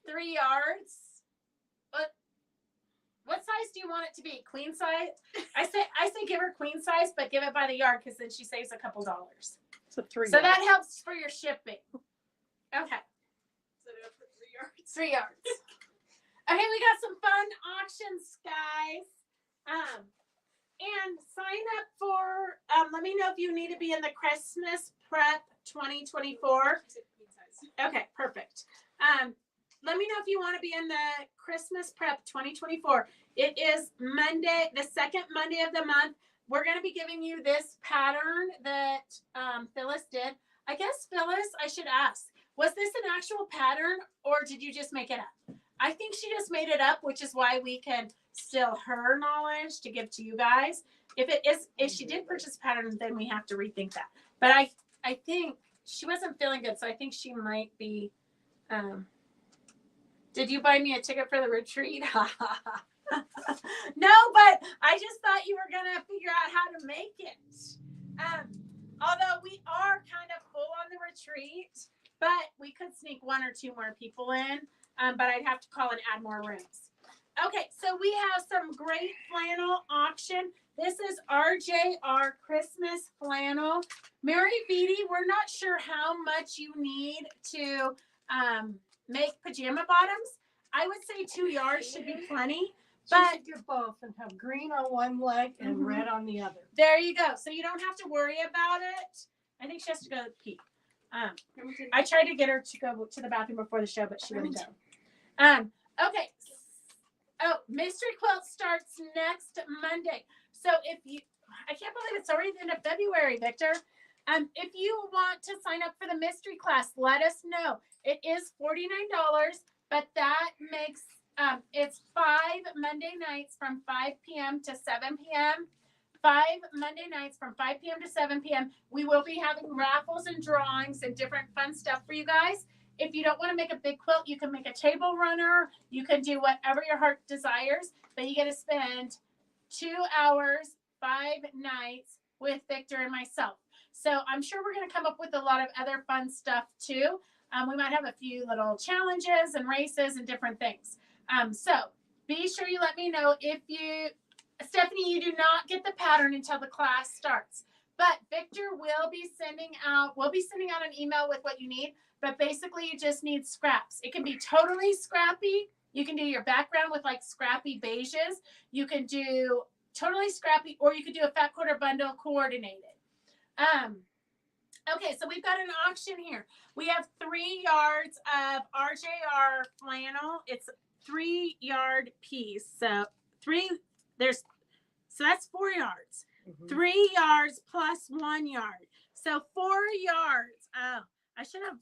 3 yards? What size do you want it to be? Queen size? I say give her queen size, but give it by the yard because then she saves a couple dollars. So 3 So yards. that helps for your shipping. Okay. So they have 3 yards. 3 yards. Okay, we got some fun auctions, guys. And sign up for, let me know if you need to be in the Christmas Prep 2024. She said queen size. Okay, perfect. Let me know if you want to be in the Christmas Prep 2024. It is Monday, the second Monday of the month. We're going to be giving you this pattern that Phyllis did. I guess, Phyllis, I should ask, was this an actual pattern or did you just make it up? I think she just made it up, which is why we can steal her knowledge to give to you guys. If she did purchase a pattern, then we have to rethink that. But I think she wasn't feeling good, so I think she might be. Did you buy me a ticket for the retreat? No, but I just thought you were gonna figure out how to make it. Although we are kind of full on the retreat, but we could sneak 1 or 2 more people in. But I'd have to call and add more rooms. Okay, so we have some great flannel auction. This is RJR Christmas flannel. Mary Beatty, we're not sure how much you need to make pajama bottoms. I would say 2 yards should be plenty. But you do both and have green on one leg and red on the other. There you go. So you don't have to worry about it. I think she has to go pee. I tried to get her to go to the bathroom before the show, but she wouldn't go. Okay. Oh, Mystery Quilt starts next Monday. So I can't believe it's already the end of February, Victor. If you want to sign up for the mystery class, let us know. It is $49, but that makes it's 5 Monday nights from 5 p.m. to 7 p.m. 5 Monday nights from 5 p.m. to 7 p.m. We will be having raffles and drawings and different fun stuff for you guys. If you don't want to make a big quilt, you can make a table runner. You can do whatever your heart desires, but you get to spend 2 hours, 5 nights with Victor and myself. So I'm sure we're going to come up with a lot of other fun stuff too. We might have a few little challenges and races and different things. So be sure you let me know if Stephanie, you do not get the pattern until the class starts. But Victor will be sending out an email with what you need. But basically, you just need scraps. It can be totally scrappy. You can do your background with like scrappy beiges. You can do totally scrappy, or you could do a fat quarter bundle coordinated. Okay, so we've got an auction here. We have 3 yards of RJR flannel. It's 3 yard piece. So that's 4 yards. 3 yards plus 1 yard. So 4 yards. Oh, I should have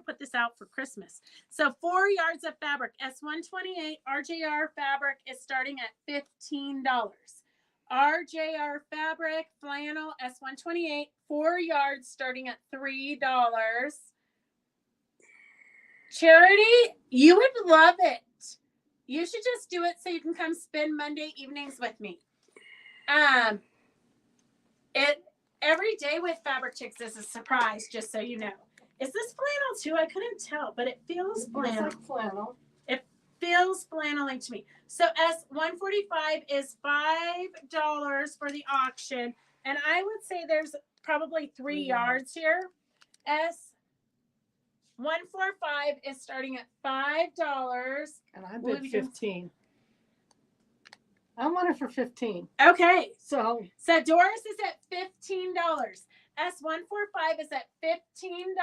put this out for Christmas. So 4 yards of fabric, S128 RJR fabric is starting at $15. RJR fabric, flannel, S128, 4 yards starting at $3. Charity, you would love it. You should just do it so you can come spend Monday evenings with me. Every day with Fabric Chicks is a surprise, just so you know. Is this flannel too? I couldn't tell, but it feels It feels flannel. like flannel. It feels flannel-y to me. So S145 is $5 for the auction. And I would say there's probably 3 yards here. S145 is starting at $5. And I What bid are we doing? 15. I want it for 15. Okay. So So Doris is at $15. S145 is at $15.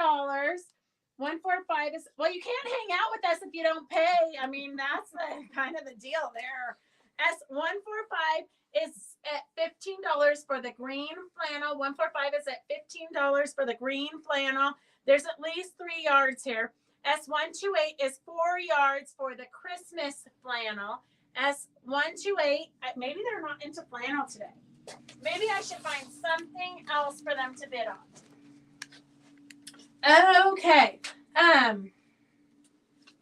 145 is, well, you can't hang out with us if you don't pay. I mean, that's kind of the deal there. S145 is at $15 for the green flannel. 145 is at $15 for the green flannel. There's at least 3 yards here. S128 is 4 yards for the Christmas flannel. S128, maybe they're not into flannel today. Maybe I should find something else for them to bid on. Okay.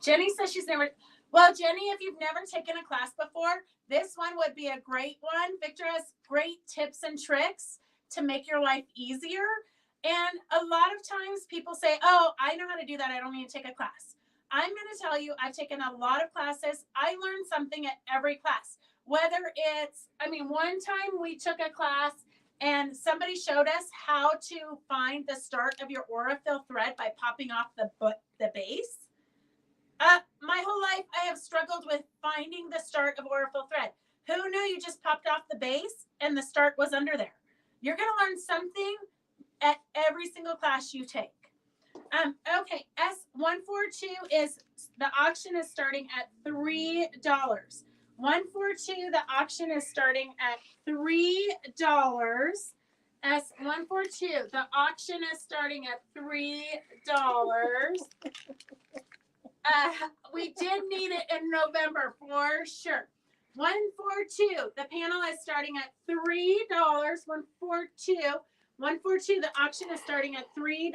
Jenny says she's never. Well, Jenny, if you've never taken a class before, this one would be a great one. Victor has great tips and tricks to make your life easier. And a lot of times people say, oh, I know how to do that. I don't need to take a class. I'm going to tell you, I've taken a lot of classes. I learned something at every class. Whether it's, one time we took a class and somebody showed us how to find the start of your Aurifil thread by popping off the base. My whole life, I have struggled with finding the start of Aurifil thread. Who knew you just popped off the base and the start was under there? You're going to learn something at every single class you take. Okay, S142 is, the auction is starting at $3. 142, the auction is starting at $3. S142, the auction is starting at $3. We did need it in November for sure. 142, the panel is starting at $3. 142, the auction is starting at $3.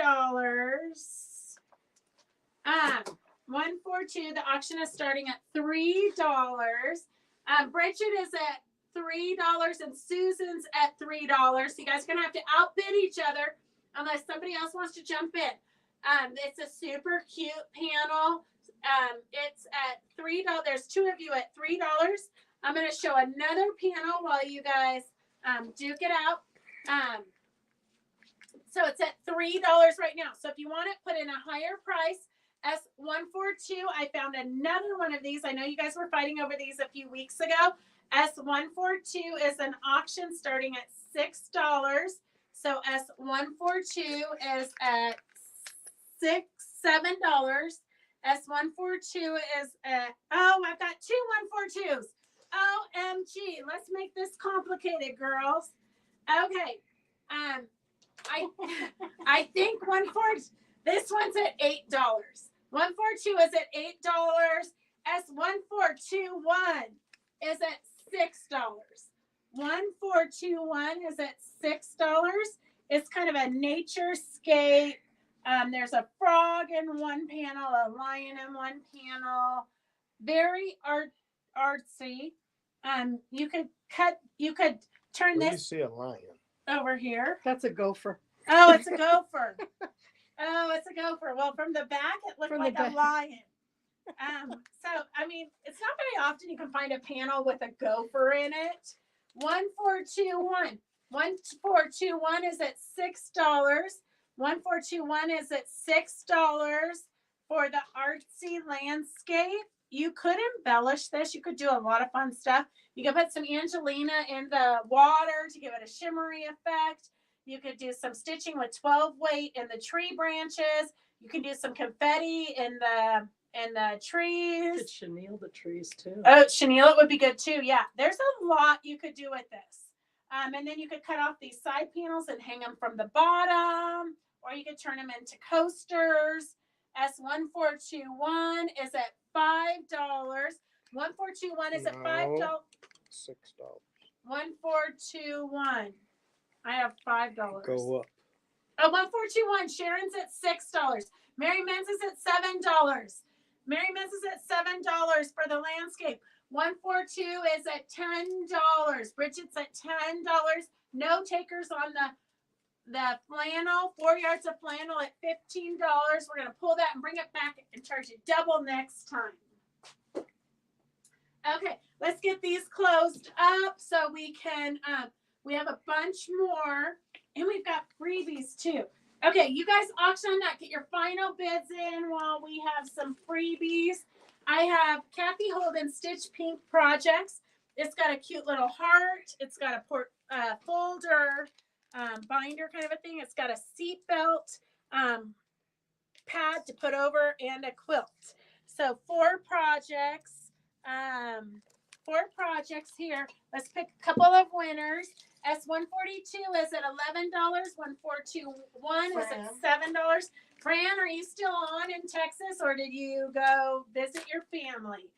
142, the auction is starting at $3. Bridget is at $3 and Susan's at $3. You guys are gonna have to outbid each other unless somebody else wants to jump in. It's a super cute panel. It's at $3. There's 2 of you at $3. I'm gonna show another panel while you guys duke it out. So it's at $3 right now. So if you want it, put in a higher price. S142, I found another one of these. I know you guys were fighting over these a few weeks ago. S142 is an auction starting at $6. So S142 is at $7. S142 is at, oh, I've got 2 142s. OMG, let's make this complicated, girls. Okay. I think 142, this one's at $8. 142 is at $8. S1421 is at $6. 1421 is at $6. It's kind of a nature scape. There's a frog in one panel, a lion in one panel. Very artsy. You could turn Where do you this see a lion? over here. that's a gopher. Oh, it's a gopher. Well, from the back, it looked From like the a back. lion. It's not very often you can find a panel with a gopher in it. 1421. 1421 is at $6. 1421 is at $6 for the artsy landscape. You could embellish this. You could do a lot of fun stuff. You could put some Angelina in the water to give it a shimmery effect. You could do some stitching with 12 weight in the tree branches. You can do some confetti in the trees. Could chenille the trees too. Oh, chenille, it would be good too. Yeah, there's a lot you could do with this. And then you could cut off these side panels and hang them from the bottom, or you could turn them into coasters. S1421 is at $5. 1421 is at $5. $6. 1421. I have $5. Go up. Oh, 1421. Sharon's at $6. Mary Men's is at $7. Mary Men's is at $7 for the landscape. 142 is at $10. Bridget's at $10. No takers on the the flannel, 4 yards of flannel at $15. We're going to pull that and bring it back and charge it double next time. Okay, let's get these closed up so we can, we have a bunch more, and we've got freebies too. Okay, you guys auction on that. Get your final bids in while we have some freebies. I have Kathy Holden Stitch Pink Projects. It's got a cute little heart. It's got a folder, binder kind of a thing. It's got a seat belt pad to put over and a quilt. So 4 projects. 4 projects here. Let's pick a couple of winners. S142 is at $11. 1421 is at $7. Fran, are you still on in Texas, or did you go visit your family?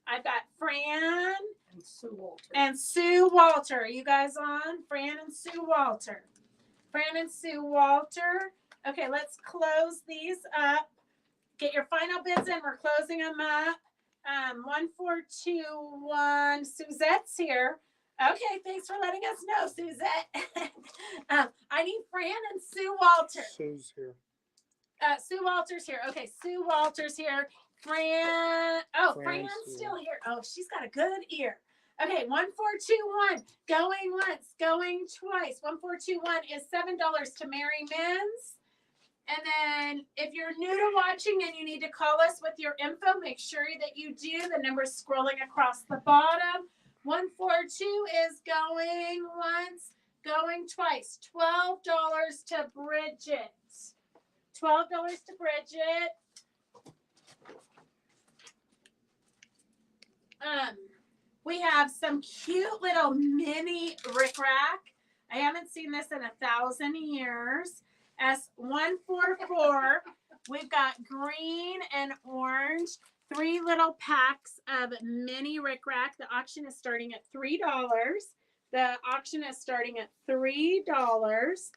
I've got Fran And Sue Walter. and Sue Walter. Are you guys on? Fran and Sue Walter. Fran and Sue Walter. Okay, let's close these up. Get your final bids in. We're closing them up. 1421. Suzette's here. Okay, thanks for letting us know, Suzette. I need Fran and Sue Walter. Sue's here. Sue Walter's here. Okay, Sue Walter's here. Fran. Oh, Fran's Fran's still here. Oh, she's got a good ear. Okay, 1421. Going once, going twice. 1421 is $7 to Mary Men's. And then if you're new to watching and you need to call us with your info, make sure that you do. The number's scrolling across the bottom. 142 is going once, going twice. $12 to Bridget. $12 to Bridget. We have some cute little mini rickrack. I haven't seen this in 1,000 years. S144. We've got green and orange. 3 little packs of mini rickrack. The auction is starting at $3. The auction is starting at $3.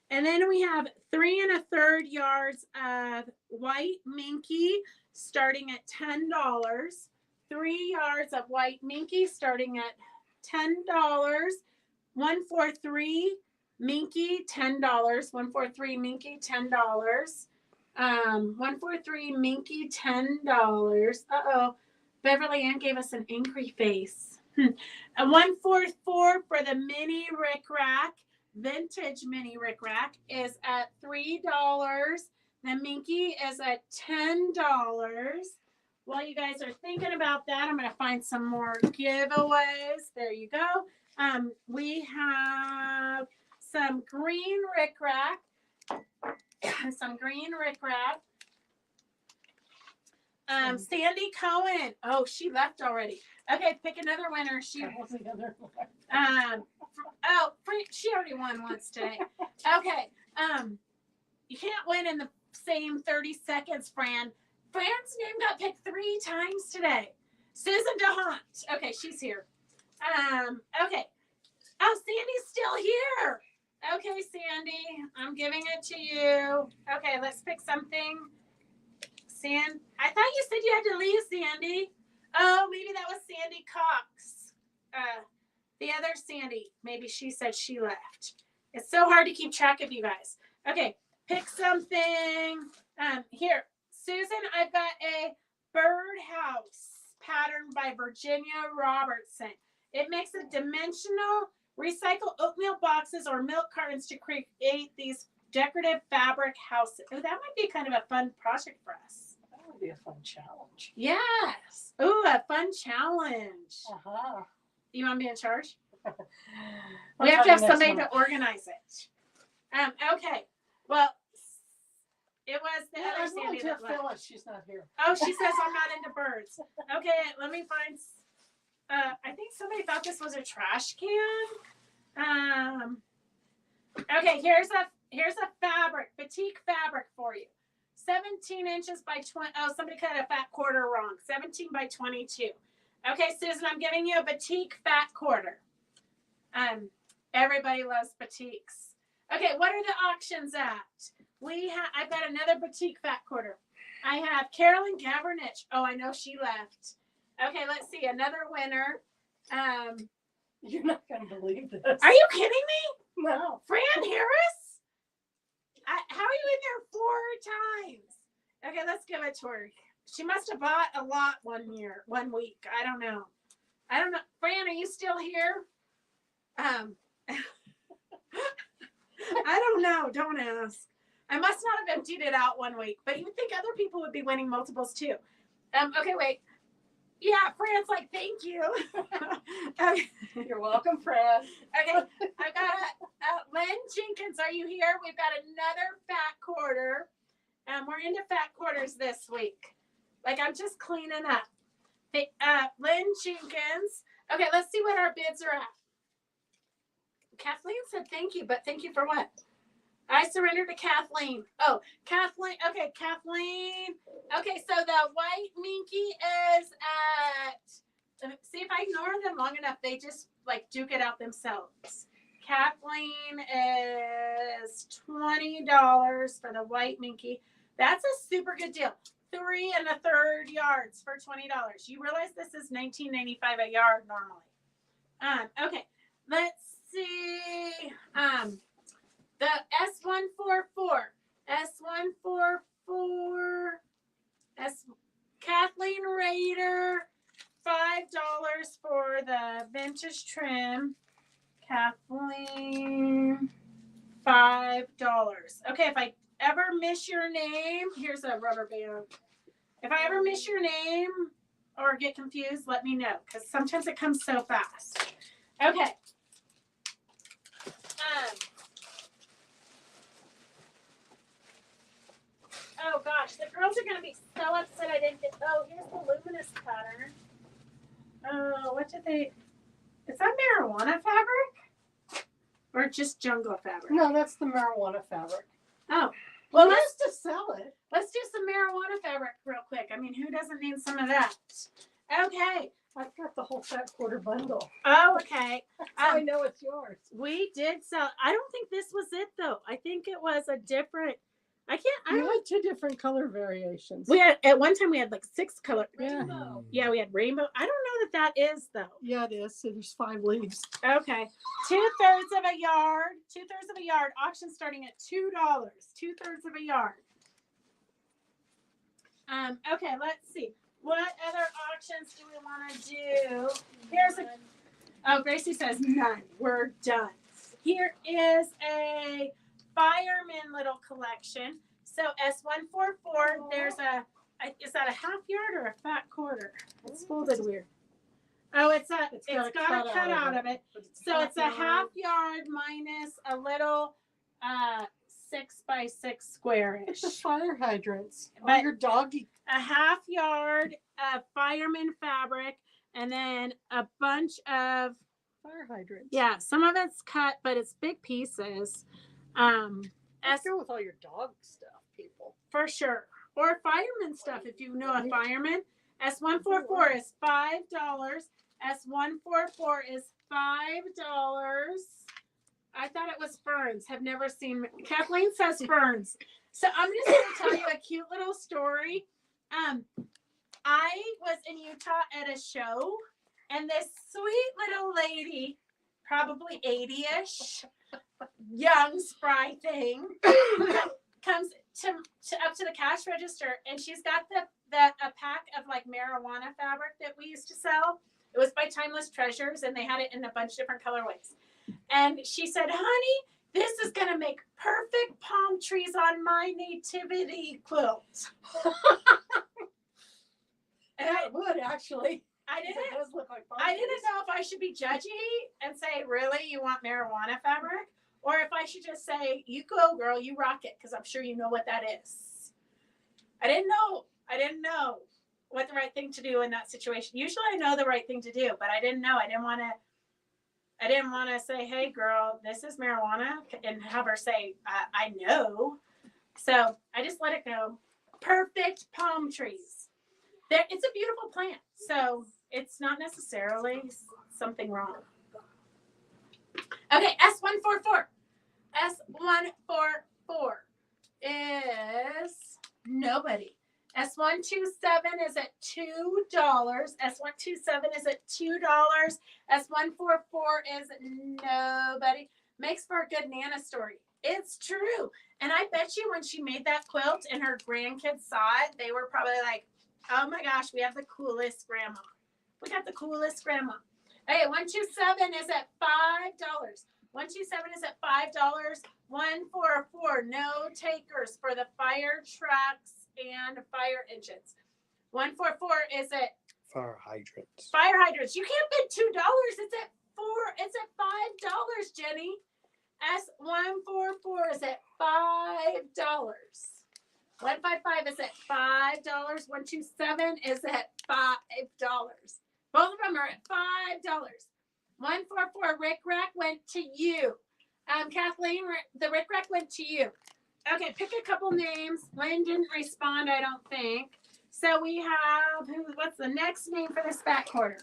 And then we have 3 1/3 yards of white minky starting at $10. 3 yards of white minky starting at $10. 143 minky $10. 143 minky $10. 143 minky $10. Uh-oh. Beverly Ann gave us an angry face. A 144 for the mini rickrack, vintage mini rickrack, is at $3. The minky is at $10. While you guys are thinking about that, I'm going to find some more giveaways. There you go. We have some green rickrack. Some green rickrack. Sandy Cohen. Oh, she left already. Okay, pick another winner. She she already won once today. Okay. You can't win in the same 30 seconds, Fran. Fran's name got picked 3 times today. Susan DeHunt. Okay, she's here. Okay. Oh, Sandy's still here. Okay, Sandy, I'm giving it to you. Okay, let's pick something. I thought you said you had to leave, Sandy. Oh, maybe that was Sandy Cox. The other Sandy, maybe she said she left. It's so hard to keep track of you guys. Okay, pick something. Here, Susan, I've got a birdhouse pattern by Virginia Robertson. It makes a dimensional recycle oatmeal boxes or milk cartons to create these decorative fabric houses. Oh, that might be kind of a fun project for us. That would be a fun challenge. Yes. Ooh, a fun challenge. Uh-huh. You want to be in charge? We have to have somebody to organize it. Okay. Well, it was the other Sandy that left. Phyllis, she's not here. Oh, she says I'm not into birds. Okay, let me find. I think somebody thought this was a trash can. Okay, here's a fabric, batik fabric for you. 17 inches by 20. Oh, somebody cut a fat quarter wrong. 17 by 22. Okay, Susan, I'm giving you a batik fat quarter. Everybody loves batiks. Okay, what are the auctions at? I've got another batik fat quarter. I have Carolyn Gavernich. Oh, I know she left. Okay, let's see. Another winner. You're not going to believe this. Are you kidding me? No. Fran Harris? How are you in there 4 times? Okay, let's give it to her. She must have bought a lot 1 week. I don't know. Fran, are you still here? I don't know. Don't ask. I must not have emptied it out 1 week, but you would think other people would be winning multiples too. Okay, wait. Yeah, Fran's like, thank you. Okay. You're welcome, Fran. Okay, I've got Lynn Jenkins. Are you here? We've got another fat quarter. We're into fat quarters this week. Like, I'm just cleaning up. Lynn Jenkins. Okay, let's see what our bids are at. Kathleen said thank you, but thank you for what? I surrender to Kathleen. Oh, Kathleen. Okay, Kathleen. Okay, so the white minky is at, see if I ignore them long enough, they just like duke it out themselves. Kathleen is $20 for the white minky. That's a super good deal. 3 1/3 yards for $20. You realize this is $19.95 a yard normally. Okay, let's see. The S144, Kathleen Rader, $5 for the vintage trim. Kathleen, $5. Okay, if I ever miss your name, here's a rubber band. If I ever miss your name or get confused, let me know, because sometimes it comes so fast. Okay. Oh gosh, the girls are going to be so upset I didn't get, oh, here's the luminous pattern. Oh, what did they, is that marijuana fabric? Or just jungle fabric? No, that's the marijuana fabric. Oh, well, Well, let's just sell it. let's do some marijuana fabric real quick. I mean, who doesn't need some of that? Okay. I've got the whole fat quarter bundle. Oh, okay. I know it's yours. We did sell, I don't think this was it though. I think it was a different, I We had 2 different color variations. we had, at one time we had like 6 color. Yeah. Rainbow. Yeah, we had rainbow. I don't know that is though. Yeah, it is. So there's 5 leaves. Okay. 2/3 of a yard. 2/3 of a yard. Auction starting at $2. 2/3 of a yard. Okay, let's see. What other auctions do we want to do? Here's a, oh, Gracie says none. We're done. Here is a fireman little collection. So S144, there's a, is that a half yard or a fat quarter? It's folded weird. Oh, it's got a cut out of it. So it's a half yard minus a little 6 by 6 square-ish. It's the fire hydrants. But- Your doggy. A half yard of fireman fabric, and then a bunch of, Fire hydrants. yeah, some of it's cut, but it's big pieces. Let's go with all your dog stuff, people. For sure. Or fireman stuff if you know a fireman. S144 is $5. S144 is $5. I thought it was ferns. Have never seen. Kathleen says ferns. So I'm just going to tell you a cute little story. I was in Utah at a show, and this sweet little lady, probably 80-ish, young spry thing, comes up to the cash register, and she's got a pack of like marijuana fabric that we used to sell. It was by Timeless Treasures, and they had it in a bunch of different colorways. And she said, honey, this is going to make perfect palm trees on my nativity quilt. And It would actually. I It didn't does look like know if I should be judgy and say, really, you want marijuana fabric? Or if I should just say, you go, girl, you rock it, because I'm sure you know what that is. I didn't know what the right thing to do in that situation. Usually I know the right thing to do, but I didn't know. I didn't want to say, hey, girl, this is marijuana, and have her say, I know. So I just let it go. Perfect palm trees. It's a beautiful plant, so it's not necessarily something wrong. Okay, S144. S144 is nobody. S127 is at $2. S127 is at $2. S144 is nobody. Makes for a good Nana story. It's true. And I bet you when she made that quilt and her grandkids saw it, they were probably like, oh my gosh, we have the coolest grandma. We got the coolest grandma. Hey, 127 is at $5. 127 is at $5. 144, no takers for the fire trucks and fire engines. 144 is at Fire hydrants. fire hydrants. You can't bid $2. It's at $5, Jenny. S144 is at $5. 155 is at $5. 127 is at $5. Both of them are at $5. 144 Rick Rack went to you. Kathleen, the Rick Rack went to you. Okay, pick a couple names. Lynn didn't respond, I don't think. So we have what's the next name for this back quarter?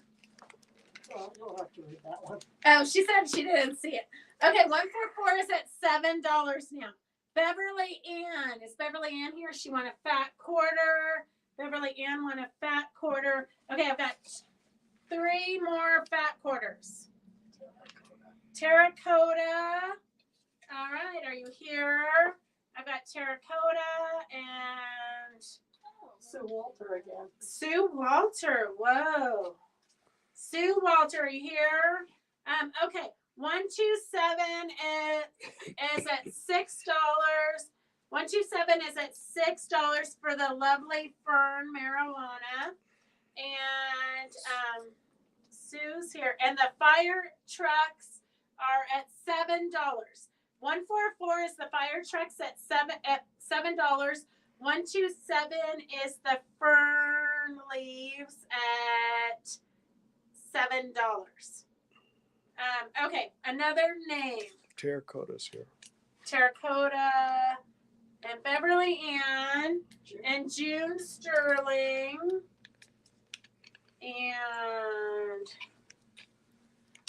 Well, you'll have to read that one. Oh, she said she didn't see it. Okay, 144 is at $7 now. Beverly Ann. Is Beverly Ann here? She won a fat quarter. Beverly Ann won a fat quarter. Okay, I've got 3 more fat quarters. Terracotta. All right, are you here? I've got terracotta and Sue Walter again. Sue Walter. Whoa. Sue Walter, are you here? Okay. 127 is at $6. 127 is at $6 for the lovely fern marijuana. And Sue's here. And the fire trucks are at $7. 144 is the fire trucks at $7. 127 is the fern leaves at $7. Okay, another name. Terracotta's here. Terracotta and Beverly Ann and June Sterling and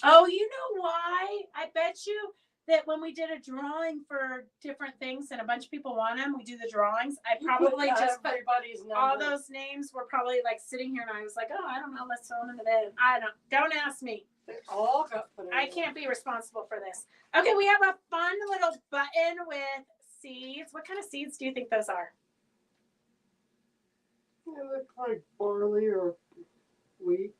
oh, you know why? I bet you that when we did a drawing for different things and a bunch of people want them, we do the drawings. I probably just put everybody's number. all those names were probably like sitting here and I was like, oh, I don't know, let's throw them in the bin. Don't ask me. They all got put in. I can't be responsible for this. Okay, we have a fun little button with seeds. What kind of seeds do you think those are? They look like barley or wheat.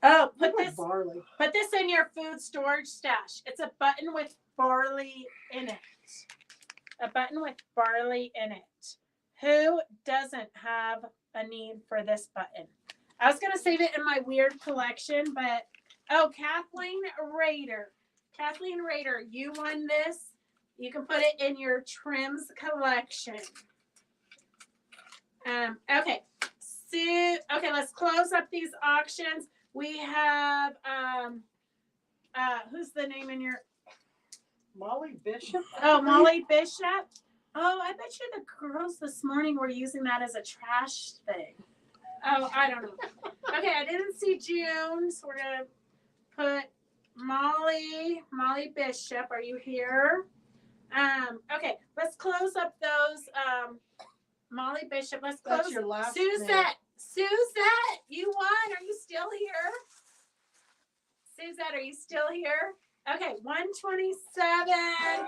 Oh, They look like barley. put this in your food storage stash. It's a button with barley in it. A button with barley in it. Who doesn't have a need for this button? I was going to save it in my weird collection, but oh, Kathleen Rader. Kathleen Rader, you won this. You can put it in your trims collection. Okay. Okay, let's close up these auctions. We have who's the name in your Molly Bishop? oh, Molly Bishop. Oh, I bet you the girls this morning were using that as a trash thing. Oh, I don't know. Okay, I didn't see June, so we're gonna put Molly Bishop. Are you here? Okay, let's close up those Molly Bishop. Let's close. That's your last Suzette. name. Suzette, you won. Are you still here? Suzette, are you still here? Okay, 127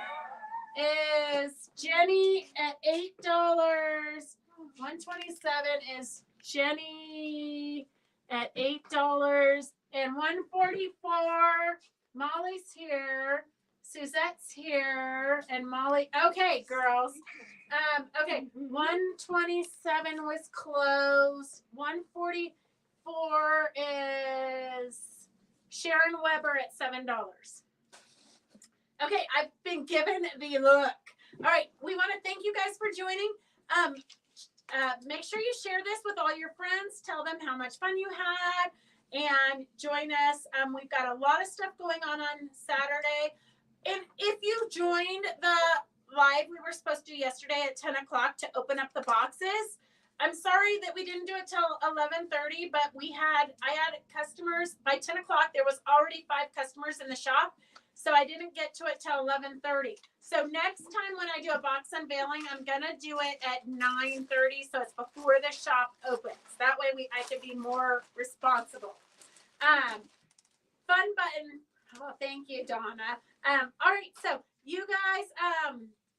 is Jenny at $8. 127 is Jenny at $8. And 144, Molly's here. Suzette's here. And Molly. Okay, girls. Okay, 127 was closed. 144 is Sharon Weber at $7. Okay, I've been given the look. All right, we want to thank you guys for joining. Make sure you share this with all your friends. Tell them how much fun you had and join us. We've got a lot of stuff going on Saturday. And if you joined the live we were supposed to do yesterday at 10 o'clock to open up the boxes, I'm sorry that we didn't do it till 11:30, but I had customers by 10 o'clock. There was already 5 customers in the shop. So I didn't get to it till 11:30. So next time when I do a box unveiling, I'm gonna do it at 9:30, so it's before the shop opens. That way I can be more responsible. Fun button. Oh, thank you, Donna. All right, so you guys,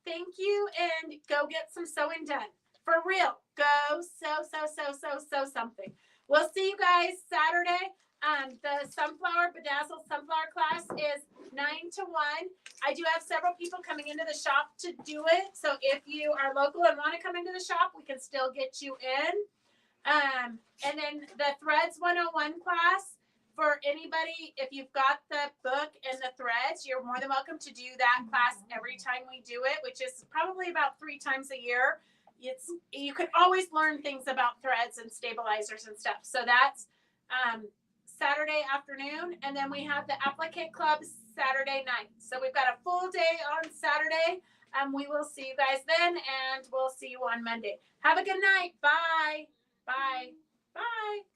thank you, and go get some sewing done. For real. Go sew something. We'll see you guys Saturday. The bedazzled sunflower class is 9 to 1. I do have several people coming into the shop to do it. So if you are local and want to come into the shop, we can still get you in. And then the Threads 101 class, for anybody, if you've got the book and the threads, you're more than welcome to do that class every time we do it, which is probably about 3 times a year. You can always learn things about threads and stabilizers and stuff. So that's Saturday afternoon, and then we have the applique club Saturday night. So we've got a full day on Saturday. We will see you guys then, and we'll see you on Monday. Have a good night. Bye. Bye. Bye.